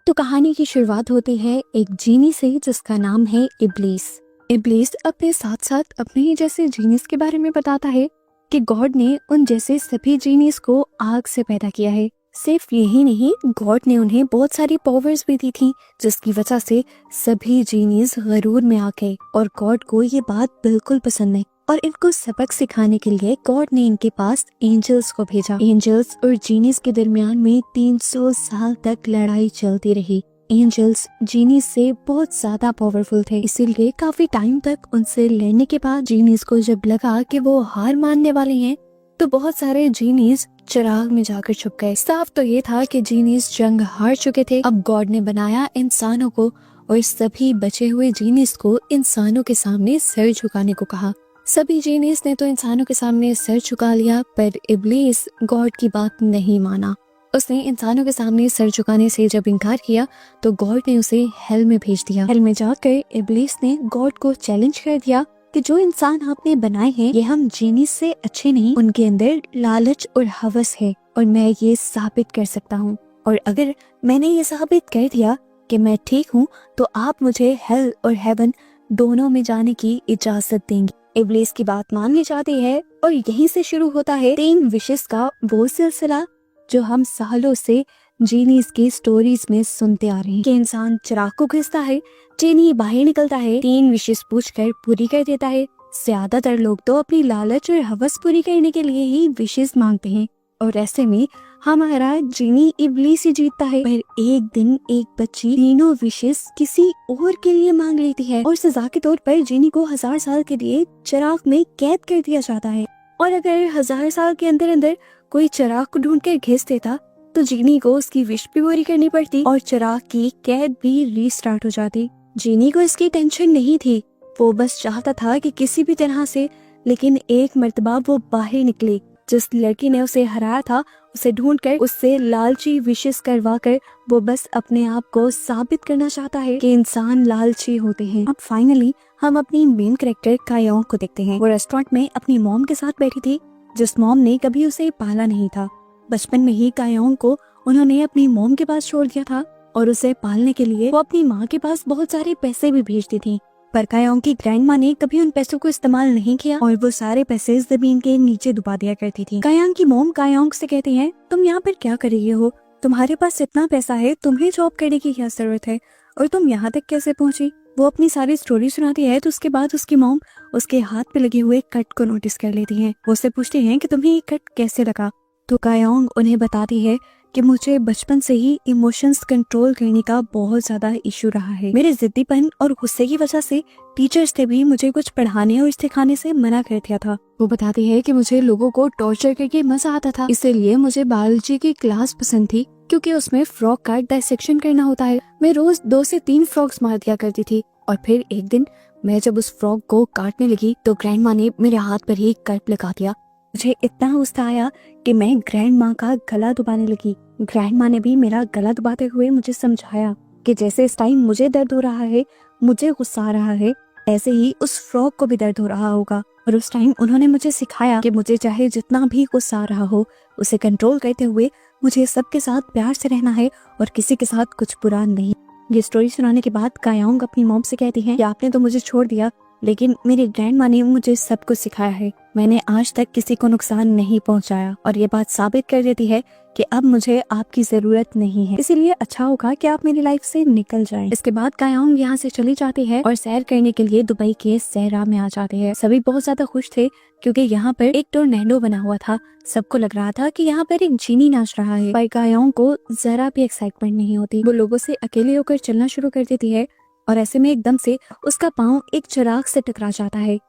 तो कहानी की शुरुआत होती है एक जीनी से जिसका नाम है इब्लीस। इब्लीस अपने साथ साथ अपने ही जैसे जीनिस के बारे में बताता है कि गॉड ने उन जैसे सभी जीनिस को आग से पैदा किया है। सिर्फ यही नहीं, गॉड ने उन्हें बहुत सारी पावर्स भी दी थी जिसकी वजह से सभी जीनिस गरूर में आ गए और गॉड को ये बात बिल्कुल पसंद नहीं और इनको सबक सिखाने के लिए गॉड ने इनके पास एंजल्स को भेजा। एंजल्स और जीनिस के दरमियान में 300 साल तक लड़ाई चलती रही। एंजल्स जीनिस से बहुत ज्यादा पावरफुल थे, इसीलिए काफी टाइम तक उनसे लड़ने के बाद जीनिस को जब लगा कि वो हार मानने वाले हैं तो बहुत सारे जीनिस चिराग में जाकर छुप गए। साफ तो ये था कि जीनिस जंग हार चुके थे। अब गॉड ने बनाया इंसानों को और सभी बचे हुए जीनिस को इंसानों के सामने सर झुकाने को कहा। सभी जीनिस ने तो इंसानों के सामने सर झुका लिया, पर इब्लीस गॉड की बात नहीं माना। उसने इंसानों के सामने सर झुकाने से जब इनकार किया तो गॉड ने उसे हेल में भेज दिया। हेल में जाकर इब्लीस ने गॉड को चैलेंज कर दिया कि जो इंसान आपने बनाए हैं ये हम जीनिस से अच्छे नहीं, उनके अंदर लालच और हवस है और मैं ये साबित कर सकता हूँ। और अगर मैंने ये साबित कर दिया कि मैं ठीक हूँ तो आप मुझे हेल और हेवन दोनों में जाने की इजाजत देंगे। इब्लीस की बात माननी चाहती है और यहीं से शुरू होता है 3 विशेष का वो सिलसिला जो हम सालों से जीनीस की स्टोरीज में सुनते आ रहे हैं कि इंसान चिराग को घिसता है, जीनी बाहर निकलता है, 3 विशेष पूछकर पूरी कर देता है। ज्यादातर लोग तो अपनी लालच और हवस पूरी करने के लिए ही विशेष मांगते हैं और ऐसे में हमारा जीनी इब्लीस ही जीतता है। पर एक दिन एक बच्ची तीनों विशेष किसी और के लिए मांग लेती है और सजा के तौर पर जीनी को 1000 साल के लिए चिराग में कैद कर दिया जाता है। और अगर 1000 साल के अंदर अंदर कोई चिराग को ढूंढ कर घिस देता तो जीनी को उसकी विश भी पूरी करनी पड़ती और चिराग की कैद भी रीस्टार्ट हो जाती। जीनी को इसकी टेंशन नहीं थी, वो बस चाहता था कि किसी भी तरह से, लेकिन एक मर्तबा वो बाहर निकली। जिस लड़की ने उसे हराया था उसे ढूंढकर उससे लालची विशेष करवा कर वो बस अपने आप को साबित करना चाहता है कि इंसान लालची होते हैं। अब फाइनली हम अपनी मेन कैरेक्टर कायोंग को देखते हैं। वो रेस्टोरेंट में अपनी मॉम के साथ बैठी थी जिस मॉम ने कभी उसे पाला नहीं था। बचपन में ही कायोंग को उन्होंने अपनी मॉम के पास छोड़ दिया था और उसे पालने के लिए वो अपनी माँ के पास बहुत सारे पैसे भी भेजती थी। पर कायोंग की ग्रैंड माँ ने कभी उन पैसों को इस्तेमाल नहीं किया और वो सारे पैसे जमीन के नीचे डुबा दिया करती थी। कायोंग की मॉम कायोंग से कहती है, तुम यहाँ पर क्या कर रही हो? तुम्हारे पास इतना पैसा है, तुम्हें जॉब करने की क्या जरूरत है और तुम यहाँ तक कैसे पहुँची? वो अपनी सारी स्टोरी सुनाती है तो उसके बाद उसकी मॉम उसके हाथ पे लगे हुए कट को नोटिस कर लेती है। वो उससे पूछती है कि तुम्हें ये कट कैसे लगा? तो कायोंग उन्हें बताती है कि मुझे बचपन से ही इमोशंस कंट्रोल करने का बहुत ज्यादा इशू रहा है। मेरे जिद्दीपन और गुस्से की वजह से टीचर्स ने भी मुझे कुछ पढ़ाने और सिखाने से मना कर दिया था। वो बताती है कि मुझे लोगों को टॉर्चर करके मजा आता था, इसलिए मुझे बायोलॉजी की क्लास पसंद थी क्योंकि उसमें फ्रॉग का डाइसेक्शन करना होता है। मैं रोज 2 से 3 फ्रॉग्स मार दिया करती थी और फिर एक दिन मैं जब उस फ्रॉग को काटने लगी तो ग्रैंड माँ ने मेरे हाथ पर ही कट लगा दिया। मुझे इतना गुस्सा आया कि मैं ग्रैंड माँ का गला दबाने लगी। ग्रैंड माँ ने भी मेरा गला दबाते हुए मुझे समझाया कि जैसे इस टाइम मुझे दर्द हो रहा है, मुझे गुस्सा आ रहा है, ऐसे ही उस फ्रॉग को भी दर्द हो रहा होगा। और उस टाइम उन्होंने मुझे सिखाया कि मुझे चाहे जितना भी गुस्सा आ रहा हो उसे कंट्रोल करते हुए मुझे सबके साथ प्यार से रहना है और किसी के साथ कुछ बुरा नहीं। ये स्टोरी सुनाने के बाद कायोंग अपनी मॉम से कहती है कि आपने तो मुझे छोड़ दिया लेकिन मेरी ग्रैंड माँ ने मुझे सब कुछ सिखाया है। मैंने आज तक किसी को नुकसान नहीं पहुंचाया और ये बात साबित कर देती है कि अब मुझे आपकी जरूरत नहीं है, इसीलिए अच्छा होगा कि आप मेरी लाइफ से निकल जाएं। इसके बाद कायोंग यहाँ से चली जाती है और सैर करने के लिए दुबई के सहरा में आ जाते हैं। सभी बहुत ज्यादा खुश थे क्योंकि यहाँ पर एक टोर्नेडो बना हुआ था। सबको लग रहा था कि यहाँ पर एक जीनी नाच रहा है, पर कायोंग को जरा भी एक्साइटमेंट नहीं होती। वो लोगों से अकेले होकर चलना शुरू कर देती है और ऐसे में एकदम से उसका पाँव एक चिराग से टकरा जाता है।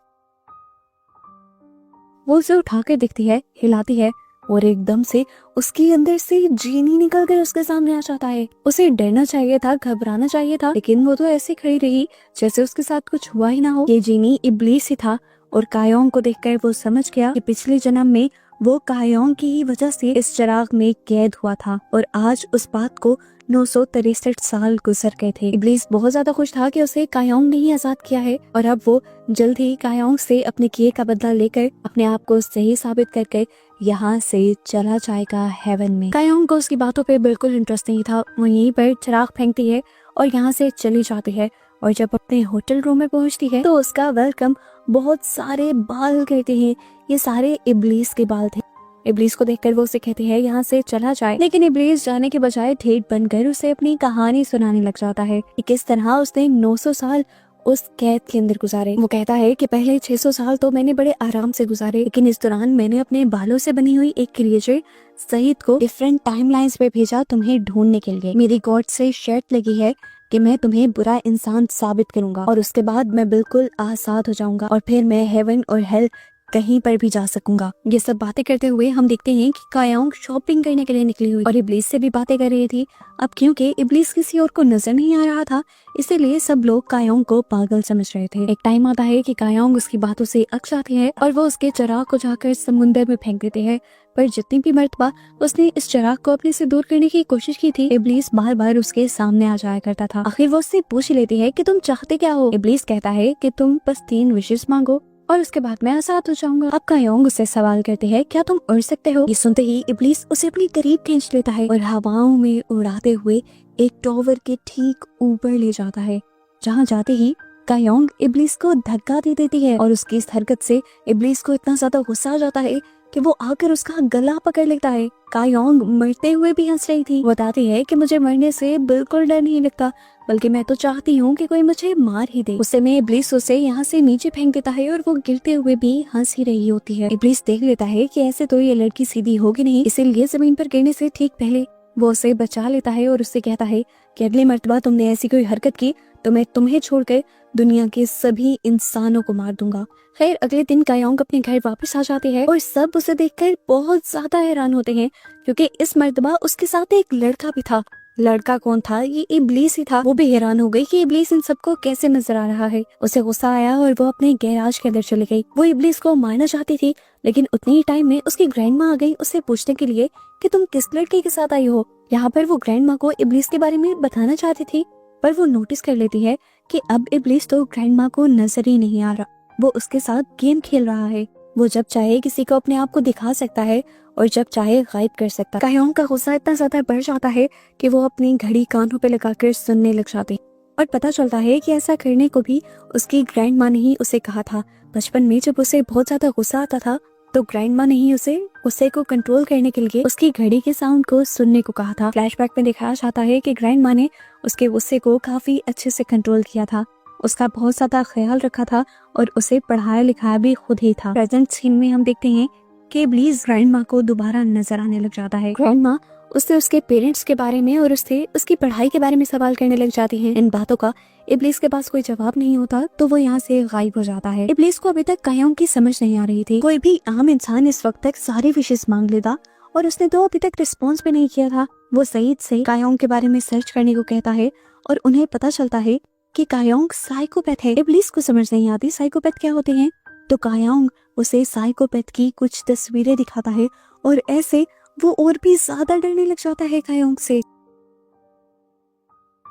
वो उसे उठाकर देखती है, हिलाती है और एकदम से उसके अंदर से जीनी निकलकर उसके सामने आ जाता है। उसे डरना चाहिए था, घबराना चाहिए था, लेकिन वो तो ऐसे खड़ी रही जैसे उसके साथ कुछ हुआ ही ना हो। ये जीनी इब्लीस ही था और कायोंग को देखकर वो समझ गया कि पिछले जन्म में वो कायोंग की ही वजह से इस चिराग में कैद हुआ था और आज उस बात को 963 साल गुजर गए थे। इब्लीस बहुत ज्यादा खुश था कि उसे कायोंग ने ही आजाद किया है और अब वो जल्द ही कायोंग से अपने किए का बदला लेकर अपने आप को सही साबित करके यहाँ से चला जाएगा हेवन में। कायोंग को उसकी बातों पे बिल्कुल इंटरेस्ट नहीं था। वो यहीं पर चिराग फेंकती है और यहाँ से चली जाती है और जब अपने होटल रूम में पहुंचती है तो उसका वेलकम बहुत सारे बाल करते हैं। ये सारे इब्लीस के बाल थे। इब्लीस को देखकर वो उसे कहती है यहाँ से चला जाए, लेकिन इब्लीस जाने के बजाय ठेठ बनकर उसे अपनी कहानी सुनाने लग जाता है कि किस तरह उसने 900 साल उस कैद के अंदर गुजारे। वो कहता है कि पहले 600 साल तो मैंने बड़े आराम से गुजारे, लेकिन इस दौरान मैंने अपने बालों से बनी हुई एक क्रिएचर सईद को डिफरेंट टाइमलाइंस पे भेजा तुम्हें ढूंढने के लिए। मेरी गॉड से शर्त लगी है कि मैं तुम्हें बुरा इंसान साबित करूंगा और उसके बाद मैं बिल्कुल आजाद हो जाऊंगा और फिर मैं हेवन और हेल कहीं पर भी जा सकूंगा। ये सब बातें करते हुए हम देखते हैं कि कायोंग शॉपिंग करने के लिए निकली हुई और इब्लीस से भी बातें कर रही थी। अब क्योंकि इब्लीस किसी और को नजर नहीं आ रहा था, इसीलिए सब लोग कायोंग को पागल समझ रहे थे। एक टाइम आता है कि कायोंग उसकी बातों से अक जाती है और वो उसके चिराग को जाकर समुंदर में फेंक देते हैं। पर जितनी भी मर्तबा उसने इस चिराग को अपने से दूर करने की कोशिश की थी, इब्लीस बार बार उसके सामने आ जाया करता था। आखिर वो उससे पूछ लेती है कि तुम चाहते क्या हो। इब्लीस कहता है कि तुम बस 3 विशेस मांगो और उसके बाद मैं आजाद हो जाऊंगा। अब कायोंग उससे सवाल करते हैं, क्या तुम उड़ सकते हो? ये सुनते ही इब्लीस उसे अपनी करीब खींच लेता है और हवाओं में उड़ाते हुए एक टॉवर के ठीक ऊपर ले जाता है। जहाँ जाते ही कायोंग इब्लीस को धक्का दे देती है और उसकी इस हरकत से इब्लीस को इतना ज्यादा गुस्सा आ जाता है कि वो आकर उसका गला पकड़ लेता है। कायोंग मरते हुए भी हंस रही थी। बताती है कि मुझे मरने से बिल्कुल डर नहीं लगता, बल्कि मैं तो चाहती हूँ कि कोई मुझे मार ही दे। उस समय इब्लीस उसे यहाँ से नीचे फेंक देता है और वो गिरते हुए भी हंस ही रही होती है। इब्लीस देख लेता है कि ऐसे तो ये लड़की सीधी होगी नहीं, इसीलिए जमीन पर गिरने से ठीक पहले वो उसे बचा लेता है और उससे कहता है कि अगली मर्तबा तुमने ऐसी कोई हरकत की तो मैं तुम्हें छोड़कर दुनिया के सभी इंसानों को मार दूंगा। खैर अगले दिन कायोंग अपने घर वापस आ जाते हैं और सब उसे देखकर बहुत ज्यादा हैरान होते हैं, क्योंकि इस मर्तबा उसके साथ एक लड़का भी था। लड़का कौन था? ये इब्लीस ही था। वो भी हैरान हो गई कि इब्लीस इन सबको कैसे नजर आ रहा है। उसे गुस्सा आया और वो अपने गैराज के अंदर चली गई। वो इब्लीस को मारना चाहती थी, लेकिन उतने ही टाइम में उसकी ग्रैंडमा आ गई उसे पूछने के लिए कि तुम किस लड़के के साथ आई हो। यहाँ पर वो ग्रैंडमा को इब्लीस के बारे में बताना चाहती थी, पर वो नोटिस कर लेती है कि अब इब्लीस तो ग्रैंडमा को नजर ही नहीं आ रहा। वो उसके साथ गेम खेल रहा है। वो जब चाहे किसी को अपने आप को दिखा सकता है और जब चाहे गायब कर सकता है। कायोंग का गुस्सा इतना ज्यादा बढ़ जाता है कि वो अपनी घड़ी कानों पे लगाकर सुनने लग जाती है और पता चलता है कि ऐसा करने को भी उसकी ग्रैंड माँ ने ही उसे कहा था। बचपन में जब उसे बहुत ज्यादा गुस्सा आता था तो ग्रैंड माँ ने ही उसे गुस्से को कंट्रोल करने के लिए उसकी घड़ी के साउंड को सुनने को कहा था। फ्लैशबैक में दिखाया जाता है कि ग्रैंड माँ ने उसके गुस्से को काफी अच्छे से कंट्रोल किया था, उसका बहुत ज्यादा ख्याल रखा था और उसे पढ़ाया लिखाया भी खुद ही था। प्रेजेंट सीन में हम देखते हैं कि इब्लीस ग्रैंड माँ को दोबारा नजर आने लग जाता है। ग्रैंड माँ उससे उसके पेरेंट्स के बारे में और उससे उसकी पढ़ाई के बारे में सवाल करने लग जाती हैं। इन बातों का इब्लीस के पास कोई जवाब नहीं होता तो वो यहाँ से गायब हो जाता है। इब्लीस को अभी तक कायोंग की समझ नहीं आ रही थी। कोई भी आम इंसान इस वक्त तक सारी विशेष मांग लेता और उसने तो अभी तक रिस्पॉन्स भी नहीं किया था। वो सईद से कायोंग के बारे में सर्च करने को कहता है और उन्हें पता चलता है कि कायोंग साइकोपैथ है। इब्लीस को समझ नहीं आती साइकोपैथ क्या होते हैं, तो कायोंग उसे साइकोपैथ की कुछ तस्वीरें दिखाता है और ऐसे वो और भी ज्यादा डरने लग जाता है कायोंग से।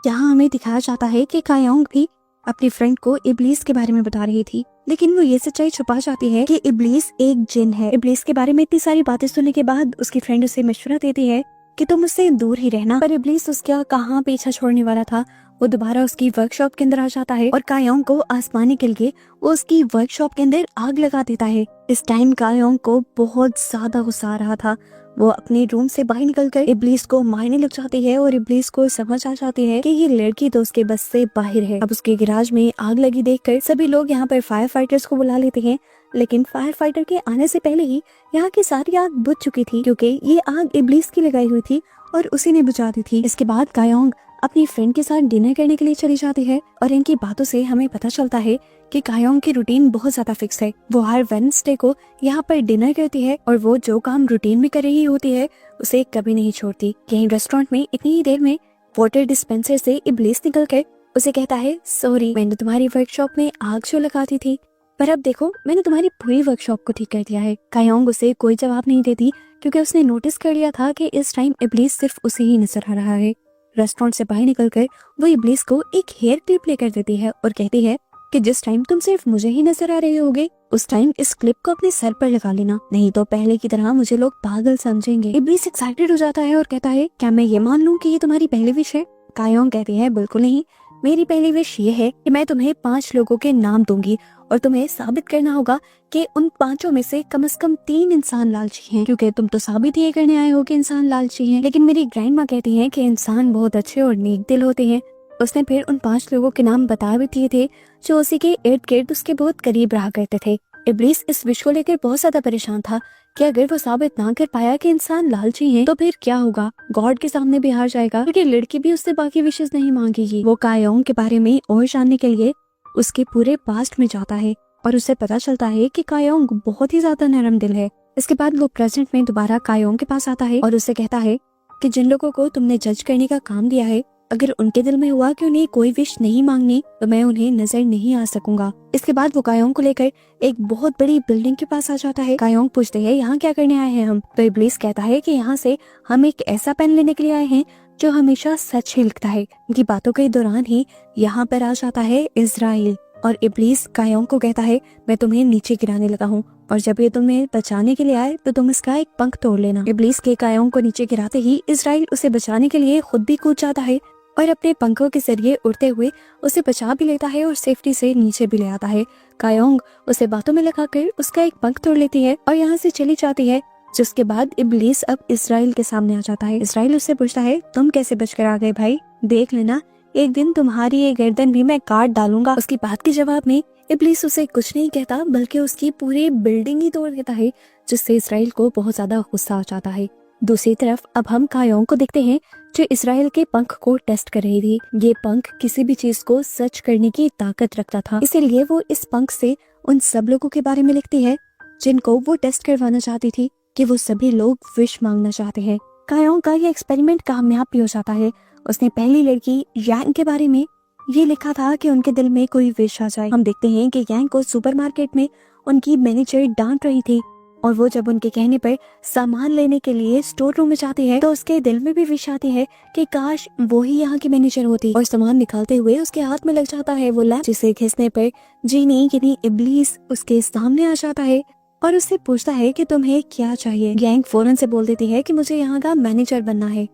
यहाँ हमें दिखाया जाता है कि कायोंग भी अपनी फ्रेंड को इब्लीस के बारे में बता रही थी, लेकिन वो ये सच्चाई छुपा जाती है कि इब्लीस एक जिन है। इब्लीस के बारे में इतनी सारी बातें सुनने के बाद उसकी फ्रेंड उसे मशवरा देती है कि तुम उससे दूर ही रहना, पर इब्लीस उसका कहाँ पीछा छोड़ने वाला था। वो दोबारा उसकी वर्कशॉप के अंदर आ जाता है और कायोंग को आजमाने के लिए वो उसकी वर्कशॉप के अंदर आग लगा देता है। इस टाइम कायोंग को बहुत ज्यादा गुस्सा आ रहा था। वो अपने रूम से बाहर निकलकर इब्लीस को मारने लग जाती है और इब्लीस को समझ आ जाती है कि ये लड़की तो उसके बस से बाहर है। अब उसके गैराज में आग लगी देखकर सभी लोग यहाँ पर फायर फाइटर्स को बुला लेते हैं, लेकिन फायर फाइटर के आने से पहले ही यहाँ की सारी आग बुझ चुकी थी, क्योंकि ये आग इब्लीस की लगाई हुई थी और उसी ने बुझा दी थी। इसके बाद कायोंग अपनी फ्रेंड के साथ डिनर करने के लिए चली जाती है और इनकी बातों से हमें पता चलता है कि कायोंग की रूटीन बहुत ज्यादा फिक्स है। वो हर वेडनेसडे को यहाँ पर डिनर करती है और वो जो काम रूटीन में कर रही होती है उसे कभी नहीं छोड़ती। यहीं रेस्टोरेंट में इतनी ही देर में वाटर डिस्पेंसर से इब्लीस निकल कर उसे कहता है, सॉरी मैंने तुम्हारी वर्कशॉप में आग जो लगाती थी पर अब देखो, मैंने तुम्हारी पूरी वर्कशॉप को ठीक कर दिया है। कायोंग उसे कोई जवाब नहीं देती क्योंकि उसने नोटिस कर लिया था कि इस टाइम इब्लीस सिर्फ उसे ही नजर आ रहा है। रेस्टोरेंट से बाहर निकलकर वो इब्लीस को एक हेयर क्लिप लेकर देती है और कहती है कि जिस टाइम तुम सिर्फ मुझे ही नजर आ रहे होगे उस टाइम इस क्लिप को अपने सर पर लगा लेना, नहीं तो पहले की तरह मुझे लोग पागल समझेंगे। इब्लीस एक्साइटेड हो जाता है और कहता है, क्या मैं ये मान लूं कि ये तुम्हारी पहली विश है? कायोंग कहती है, बिल्कुल नहीं, मेरी पहली विश ये है कि मैं तुम्हें 5 लोगों के नाम दूंगी और तुम्हें साबित करना होगा कि उन 5 में से कम 3 इंसान लालची हैं, क्योंकि तुम तो साबित ये करने आए हो कि इंसान लालची हैं। लेकिन मेरी ग्रैंड माँ कहती हैं कि इंसान बहुत अच्छे और नेक दिल होते हैं। उसने फिर उन 5 लोगों के नाम बता भी दिए थे जो उसी के इर्द गिर्द उसके बहुत करीब रहा करते थे। इब्लीस इस विश को लेकर बहुत ज्यादा परेशान था कि अगर वो साबित ना कर पाया कि इंसान लालची हैं, तो फिर क्या होगा? गॉड के सामने भी हार जाएगा क्योंकि लड़की भी उससे बाकी विशेष नहीं मांगेगी। वो कायोंग के बारे में और जानने के लिए उसके पूरे पास्ट में जाता है और उसे पता चलता है कि कायोंग बहुत ही ज्यादा नरम दिल है। इसके बाद वो प्रेजेंट में दोबारा कायोंग के पास आता है और उससे कहता है कि जिन लोगों को तुमने जज करने का काम दिया है, अगर उनके दिल में हुआ कि उन्हें कोई विश नहीं मांगनी तो मैं उन्हें नजर नहीं आ सकूंगा। इसके बाद वो कायोंग को लेकर एक बहुत बड़ी बिल्डिंग के पास आ जाता है। कायोंग पूछते हैं, यहाँ क्या करने आए हैं हम? तो इब्लीस कहता है कि यहाँ से हम एक ऐसा पेन लेने के लिए आए हैं जो हमेशा सच ही लिखता है। उनकी बातों के दौरान ही यहाँ पर आ जाता है इजराइल और इब्लीस कायोंग को कहता है, मैं तुम्हें नीचे गिराने लगा हूँ और जब ये तुम्हें बचाने के लिए आए तो तुम इसका एक पंख तोड़ लेना। इब्लीस के कायोंग को नीचे गिराते ही इजराइल उसे बचाने के लिए खुद भी कूद जाता है और अपने पंखों के जरिए उड़ते हुए उसे बचा भी लेता है और सेफ्टी से नीचे भी ले आता है। कायोंग उसे बातों में लगाकर उसका एक पंख तोड़ लेती है और यहाँ से चली जाती है, जिसके बाद इब्लीस अब इजराइल के सामने आ जाता है। इजराइल उससे पूछता है, तुम कैसे बचकर आ गए भाई? देख लेना, एक दिन तुम्हारी ये गर्दन भी मैं काट डालूंगा। उसकी बात के जवाब में इब्लीस उसे कुछ नहीं कहता बल्कि उसकी पूरी बिल्डिंग ही तोड़ देता है, जिससे इजराइल को बहुत ज्यादा गुस्सा आ जाता है। दूसरी तरफ अब हम कायोंग को देखते हैं जो इजराइल के पंख को टेस्ट कर रही थी। ये पंख किसी भी चीज को सच करने की ताकत रखता था, इसीलिए वो इस पंख से उन सब लोगों के बारे में लिखती है जिनको वो टेस्ट करवाना चाहती थी कि वो सभी लोग विश मांगना चाहते हैं। कायोंग का ये एक्सपेरिमेंट कामयाब भी हो जाता है। उसने पहली लड़की यांग के बारे में ये लिखा था कि उनके दिल में कोई विश आ जाए। हम देखते हैं कि यांग को सुपरमार्केट में उनकी मैनेजर डांट रही थी और वो जब उनके कहने पर सामान लेने के लिए स्टोर रूम में जाती है तो उसके दिल में भी विश आती है कि काश वो ही यहाँ की मैनेजर होती, और सामान निकालते हुए उसके हाथ में लग जाता है वो लैंप, जिसे घिसने पर जीनी यानी इब्लीस उसके सामने आ जाता है और उससे पूछता है कि तुम्हें क्या चाहिए। यांग फौरन से बोल देती है कि मुझे यहाँ का मैनेजर बनना है।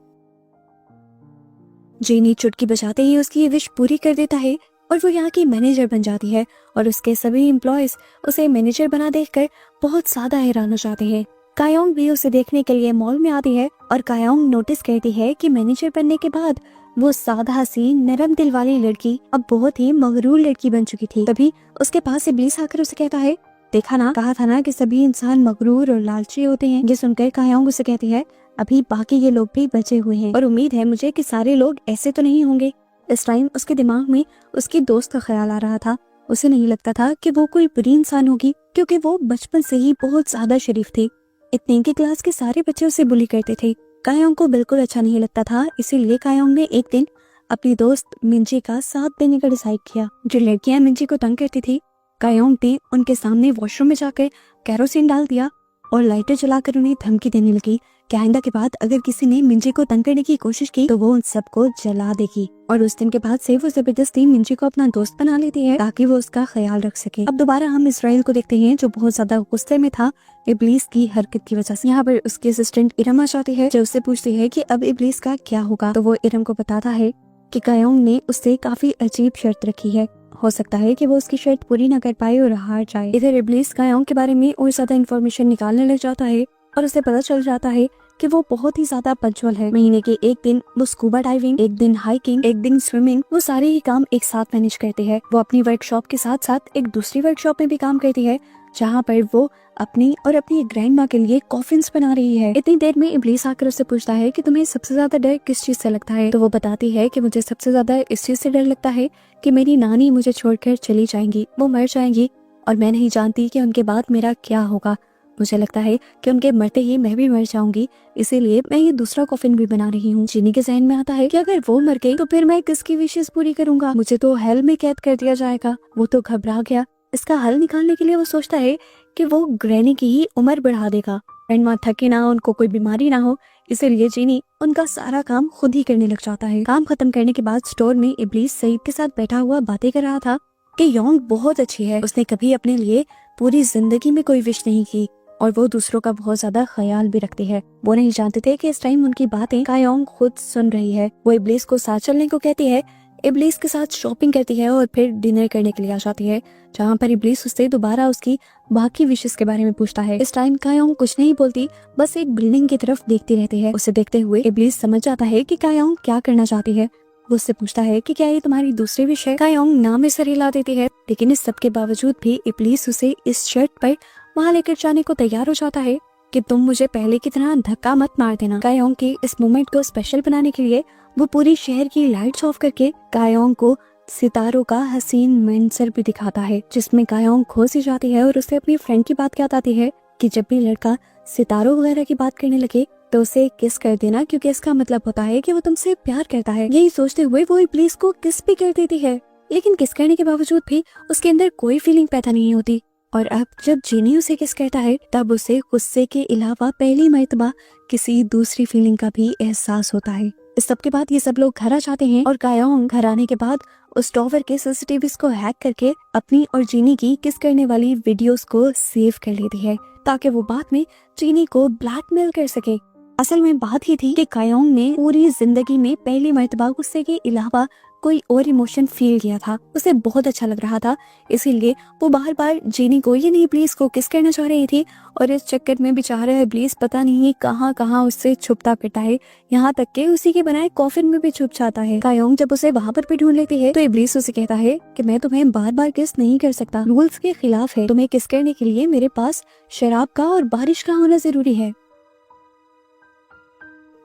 जीनी चुटकी बजाते ही उसकी ये विश पूरी कर देता है और वो यहाँ की मैनेजर बन जाती है और उसके सभी एम्प्लॉयज उसे मैनेजर बना देखकर बहुत ज्यादा हैरान हो जाते हैं। कायोंग भी उसे देखने के लिए मॉल में आती है और कायोंग नोटिस करती है कि मैनेजर बनने के बाद वो सादा सी नरम दिल वाली लड़की अब बहुत ही मगरूर लड़की बन चुकी थी। तभी उसके पास इब्लीस आकर उसे कहता है, देखा ना, कहा था ना कि सभी इंसान मगरूर और लालची होते हैं। ये सुनकर कायोंग उसे कहती है, अभी बाकी ये लोग भी बचे हुए हैं और उम्मीद है मुझे कि सारे लोग ऐसे तो नहीं होंगे। इस टाइम उसके दिमाग में उसकी दोस्त का ख्याल आ रहा था। उसे नहीं लगता था कि वो कोई बुरी इंसान होगी क्योंकि वो बचपन से ही बहुत ज्यादा शरीफ थी। इतने की क्लास के सारे बच्चे उसे बुली करते थे। कायोंग को बिल्कुल अच्छा नहीं लगता था, इसीलिए कायोंग ने एक दिन अपनी दोस्त मिंजी का साथ देने का डिसाइड किया। जो लड़कियां मिंजी को तंग करती थी, कायोंग ने उनके सामने वॉशरूम में जाकर कैरोसिन डाल दिया और लाइटर जलाकर उन्हें धमकी देने लगी कि आइंदा के बाद अगर किसी ने मिंजी को तंग करने की कोशिश की तो वो उन सबको जला देगी। और उस दिन के बाद से वो जबरदस्ती मिंजी को अपना दोस्त बना लेती है ताकि वो उसका ख्याल रख सके। अब दोबारा हम इजराइल को देखते हैं जो बहुत ज्यादा गुस्से में था इब्लीस की हरकत की वजह से। यहाँ पर उसकी असिस्टेंट इरम आ जाती है जो उससे पूछती है कि अब इब्लीस का क्या होगा। तो वो इरम को बताता है कि कायोंग ने उससे काफी अजीब शर्त रखी है, हो सकता है कि वो उसकी शर्त पूरी न कर पाए और हार जाए। इधर इब्लीस कायोंग के बारे में और ज्यादा इन्फॉर्मेशन निकालने लग जाता है और उसे पता चल जाता है कि वो बहुत ही ज्यादा पंचुअल है। महीने के एक दिन वो स्कूबा डाइविंग, एक दिन हाइकिंग, एक दिन स्विमिंग, वो सारे ही काम एक साथ मैनेज करते हैं। वो अपनी वर्कशॉप के साथ साथ एक दूसरी वर्कशॉप में भी काम करती है जहाँ पर वो अपनी और अपनी ग्रैंड माँ के लिए कॉफिन्स बना रही है। इतनी देर में इब्लीस आकर उससे पूछता है कि तुम्हें सबसे ज्यादा डर किस चीज से लगता है। तो वो बताती है कि मुझे सबसे ज्यादा इस चीज से डर लगता है कि मेरी नानी मुझे छोड़कर चली जाएंगी, वो मर जाएंगी और मैं नहीं जानती कि उनके बाद मेरा क्या होगा। मुझे लगता है कि उनके मरते ही मैं भी मर जाऊंगी, इसीलिए मैं ये दूसरा कॉफिन भी बना रही हूँ। जीनी के जहन में आता है कि अगर वो मर गई तो फिर मैं किसकी विशेष पूरी करूंगा, मुझे तो हेल में कैद कर दिया जाएगा। वो तो घबरा गया इसका हल निकालने के लिए वो सोचता है कि वो ग्रैनी की ही उम्र बढ़ा देगा। ग्रैंडमा थके ना, उनको कोई बीमारी ना हो, इसीलिए जीनी उनका सारा काम खुद ही करने लग जाता है। काम खत्म करने के बाद स्टोर में इब्लीस सईद के साथ बैठा हुआ बातें कर रहा था कि योंग बहुत अच्छी है, उसने कभी अपने लिए पूरी जिंदगी में कोई विश नहीं की और वो दूसरों का बहुत ज्यादा ख्याल भी रखती है। वो नहीं जानते थे कि इस टाइम उनकी बातें कायोंग खुद सुन रही है। वो इब्लीस को साथ चलने को कहती है, इब्लीस के साथ शॉपिंग करती है और फिर डिनर करने के लिए आ जाती है, जहाँ पर इब्लीस उससे दोबारा उसकी बाकी विशेष के बारे में पूछता है। इस टाइम कायोंग कुछ नहीं बोलती, बस एक बिल्डिंग की तरफ देखती रहती है। उसे देखते हुए इब्लीस समझ जाता है कि कायोंग क्या करना चाहती है। वो उससे पूछता है कि क्या ये तुम्हारी दूसरी विश है। कायोंग ना में सर हिला देती है, लेकिन इस सब के बावजूद भी इब्लीस उसे इस शर्त पर वहाँ लेकर जाने को तैयार हो जाता है कि तुम मुझे पहले की तरह धक्का मत मार देना। कायोंग के इस मोमेंट को स्पेशल बनाने के लिए वो पूरी शहर की लाइट्स ऑफ करके कायोंग को सितारों का हसीन मंजर भी दिखाता है, जिसमें कायोंग खो सी जाती है और उसे अपनी फ्रेंड की बात याद आती है कि जब भी लड़का सितारों वगैरह की बात करने लगे तो उसे किस कर देना, क्योंकि इसका मतलब होता है कि वो तुमसे प्यार करता है। यही सोचते हुए वो इब्लीस को किस भी कर देती है, लेकिन किस करने के बावजूद भी उसके अंदर कोई फीलिंग पैदा नहीं होती। और अब जब जीनी उसे किस कहता है तब उसे गुस्से के अलावा पहली मर्तबा किसी दूसरी फीलिंग का भी एहसास होता है। इस सब के बाद ये सब लोग घर आ जाते हैं और कायोंग घर आने के बाद उस टॉवर के सीसीटीवीज को हैक करके अपनी और जीनी की किस करने वाली वीडियोस को सेव कर लेती है, ताकि वो बाद में जीनी को ब्लैकमेल कर सके। असल में बात ही थी कि कायोंग ने पूरी जिंदगी में पहली मर्तबा गुस्से के अलावा कोई और इमोशन फील किया था। उसे बहुत अच्छा लग रहा था, इसीलिए वो बार बार जीनी को यानी इब्लीस को किस करना चाह रही थी और इस चक्कर में बेचारा इब्लीस पता नहीं कहाँ कहाँ उससे छुपता फिरता है, यहाँ तक कि उसी के बनाए कॉफिन में भी छुप जाता है। कायोंग जब उसे वहाँ पर भी ढूंढ लेती है तो इब्लीस उसे कहता है कि मैं तुम्हें बार बार किस नहीं कर सकता, रूल्स के खिलाफ है। तुम्हें किस करने के लिए मेरे पास शराब का और बारिश का होना जरूरी है।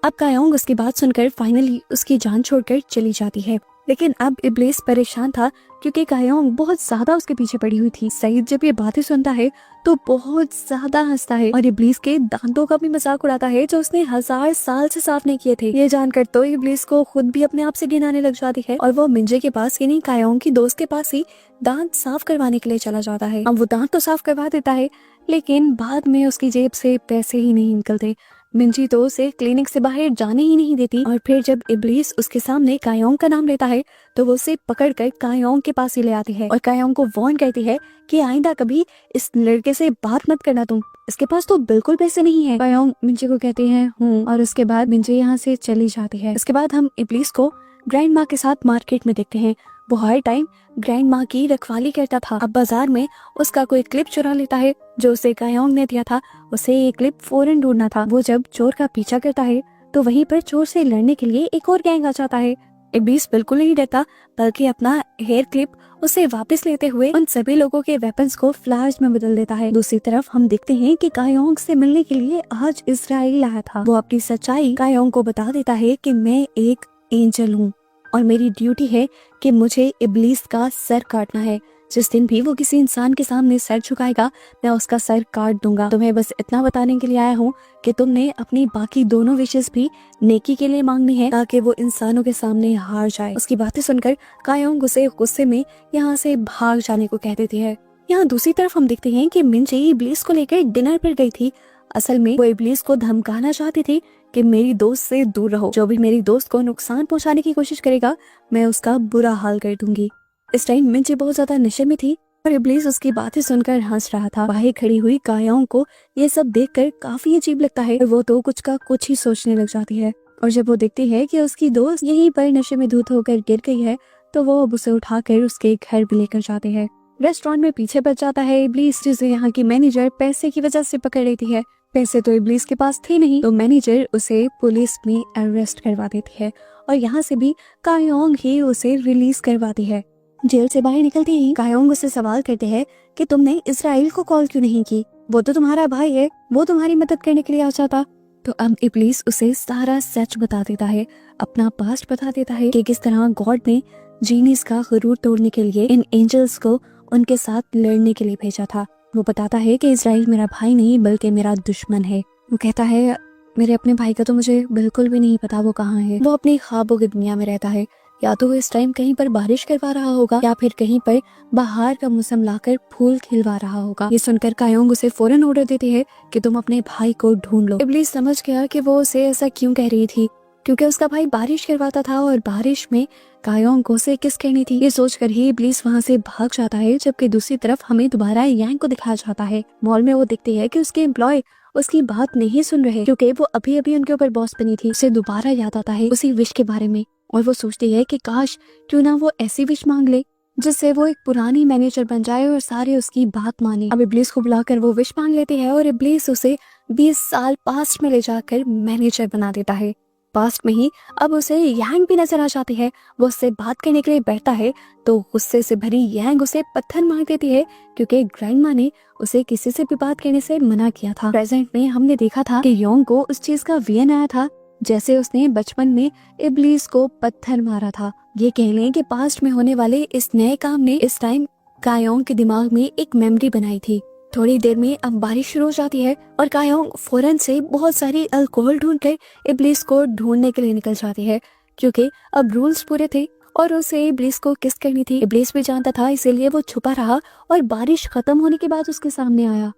अब कायोंग उसकी बात सुनकर फाइनली उसकी जान छोड़कर चली जाती है, लेकिन अब इब्लीस परेशान था क्योंकि कायोंग बहुत ज्यादा उसके पीछे पड़ी हुई थी। सईद जब ये बातें सुनता है तो बहुत ज्यादा हंसता है और इब्लीस के दांतों का भी मजाक उड़ाता है जो उसने 1000 साल से साफ नहीं किए थे। ये जानकर तो इब्लीस को खुद भी अपने आप से घिन आने लग जाती है और वो मिंजे के पास यानी कायोंग की दोस्त के पास ही दांत साफ करवाने के लिए चला जाता है। अब वो दांत तो साफ करवा देता है, लेकिन बाद में उसकी जेब से पैसे ही नहीं निकलते। मिंजी तो उसे क्लिनिक से बाहर जाने ही नहीं देती और फिर जब इब्लीस उसके सामने कायोंग का नाम लेता है तो वो उसे पकड़कर कायोंग के पास ही ले आती है और कायोंग को वार्न करती है कि आइंदा कभी इस लड़के से बात मत करना, तुम इसके पास तो बिल्कुल पैसे नहीं है। कायोंग मिंजी को कहती है और उसके बाद मिंजी यहाँ से चली जाती है। इसके बाद हम इब्लीस को ग्रैंड माँ के साथ मार्केट में देखते हैं। वो हर टाइम ग्रैंड माँ की रखवाली करता था। अब बाजार में उसका कोई क्लिप चुरा लेता है जो उसे कायोंग ने दिया था। उसे ये क्लिप फौरन ढूंढना था। वो जब चोर का पीछा करता है तो वहीं पर चोर से लड़ने के लिए एक और गैंग आ जाता है। इब्लीस बिल्कुल नहीं डरता, बल्कि अपना हेयर क्लिप उसे वापस लेते हुए उन सभी लोगों के वेपन्स को फ्लैश में बदल देता है। दूसरी तरफ हम देखते हैं कि कायोंग से मिलने के लिए आज इजराइल आया था। वो अपनी सच्चाई कायोंग को बता देता है कि मैं एक एंजल हूँ और मेरी ड्यूटी है कि मुझे इब्लीस का सर काटना है। जिस दिन भी वो किसी इंसान के सामने सर झुकाएगा मैं उसका सर काट दूंगा। तुम्हें बस इतना बताने के लिए आया हूँ कि तुमने अपनी बाकी दोनों विशेष भी नेकी के लिए मांगनी है ताकि वो इंसानों के सामने हार जाए। उसकी बातें सुनकर कायोंग उसे गुस्से में यहाँ से भाग जाने को कह देती है। यहाँ दूसरी तरफ हम देखते हैं कि मिंजे इब्लीस को लेकर डिनर पर गई थी। असल में वो इब्लीस को धमकाना चाहती थी कि मेरी दोस्त से दूर रहो, जो भी मेरी दोस्त को नुकसान पहुंचाने की कोशिश करेगा मैं उसका बुरा हाल कर दूंगी। इस टाइम मिंजे बहुत ज्यादा नशे में थी और इब्लीस उसकी बातें सुनकर हंस रहा था। बाहर खड़ी हुई कायोंग को ये सब देखकर काफी अजीब लगता है और वो तो कुछ का कुछ ही सोचने लग जाती है। और जब वो देखती है कि उसकी दोस्त यहीं पर नशे में धुत होकर गिर गई है तो वो अब उसे उठाकर उसके घर भी लेकर जाते हैं। रेस्टोरेंट में पीछे बच जाता है इब्लीस, जिसे यहाँ की मैनेजर पैसे की वजह से पकड़ लेती है। पैसे तो इब्लीस के पास थे नहीं, तो मैनेजर उसे पुलिस में अरेस्ट करवा देती है और यहाँ से भी कायोंग ही उसे रिलीज करवाती है। जेल से बाहर निकलते ही कायोंग उससे सवाल करते हैं कि तुमने इजराइल को कॉल क्यों नहीं की, वो तो तुम्हारा भाई है, वो तुम्हारी मदद करने के लिए आ जाता। तो अब इब्लीस उसे सारा सच बता देता है, अपना पास्ट बता देता है कि किस तरह गॉड ने जीनीस का गुरूर तोड़ने के लिए इन एंजल्स को उनके साथ लड़ने के लिए भेजा था। वो बताता है कि इजराइल मेरा भाई नहीं बल्कि मेरा दुश्मन है। वो कहता है मेरे अपने भाई का तो मुझे बिल्कुल भी नहीं पता वो कहाँ है, वो अपनी ख्वाबों की दुनिया में रहता है, या तो वो इस टाइम कहीं पर बारिश करवा रहा होगा या फिर कहीं पर बाहर का मौसम लाकर फूल खिलवा रहा होगा। ये सुनकर कायोंग उसे फौरन ऑर्डर देती है कि तुम अपने भाई को ढूंढ लो। इब्लीस समझ गया कि वो उसे ऐसा क्यों कह रही थी, क्योंकि उसका भाई बारिश करवाता था और बारिश में कायोंग को उसे किस करनी थी। ये सोचकर ही इब्लीस वहाँ से भाग जाता है, जबकि दूसरी तरफ हमें दोबारा यांग को दिखाया जाता है। मॉल में वो दिखती है कि उसके एम्प्लॉय उसकी बात नहीं सुन रहे, क्योंकि वो अभी अभी उनके ऊपर बॉस बनी थी। उसे दोबारा याद आता है उसी विश के बारे में और वो सोचती है कि काश क्यों ना वो ऐसी विश मांग ले जिससे वो एक पुरानी मैनेजर बन जाए और सारे उसकी बात माने। अब इब्लीस को बुलाकर वो विश मांग लेती है और इब्लीस उसे 20 साल पास्ट में ले जाकर मैनेजर बना देता है। पास्ट में ही अब उसे यांग भी नजर आ जाती है। वो उससे बात करने के लिए बैठता है तो गुस्से से भरी यांग उसे पत्थर मार देती है, क्योंकि ग्रैंडमा ने उसे किसी से भी बात करने से मना किया था। प्रेजेंट में हमने देखा था कि योंग को उस चीज का वीएन आया था जैसे उसने बचपन में इब्लीस को पत्थर मारा था। ये कह लें कि पास्ट में होने वाले इस नए काम ने इस टाइम कायोंग के दिमाग में एक मेमोरी बनाई थी। थोड़ी देर में अब बारिश शुरू हो जाती है और कायोंग फौरन से बहुत सारी अल्कोहल ढूंढकर इब्लीस को ढूंढने के लिए निकल जाती है, क्योंकि अब रूल्स पूरे थे और उसे इब्लीस को किस करनी थी। इब्लीस भी जानता था, इसीलिए वो छुपा रहा और बारिश खत्म होने के बाद उसके सामने आया।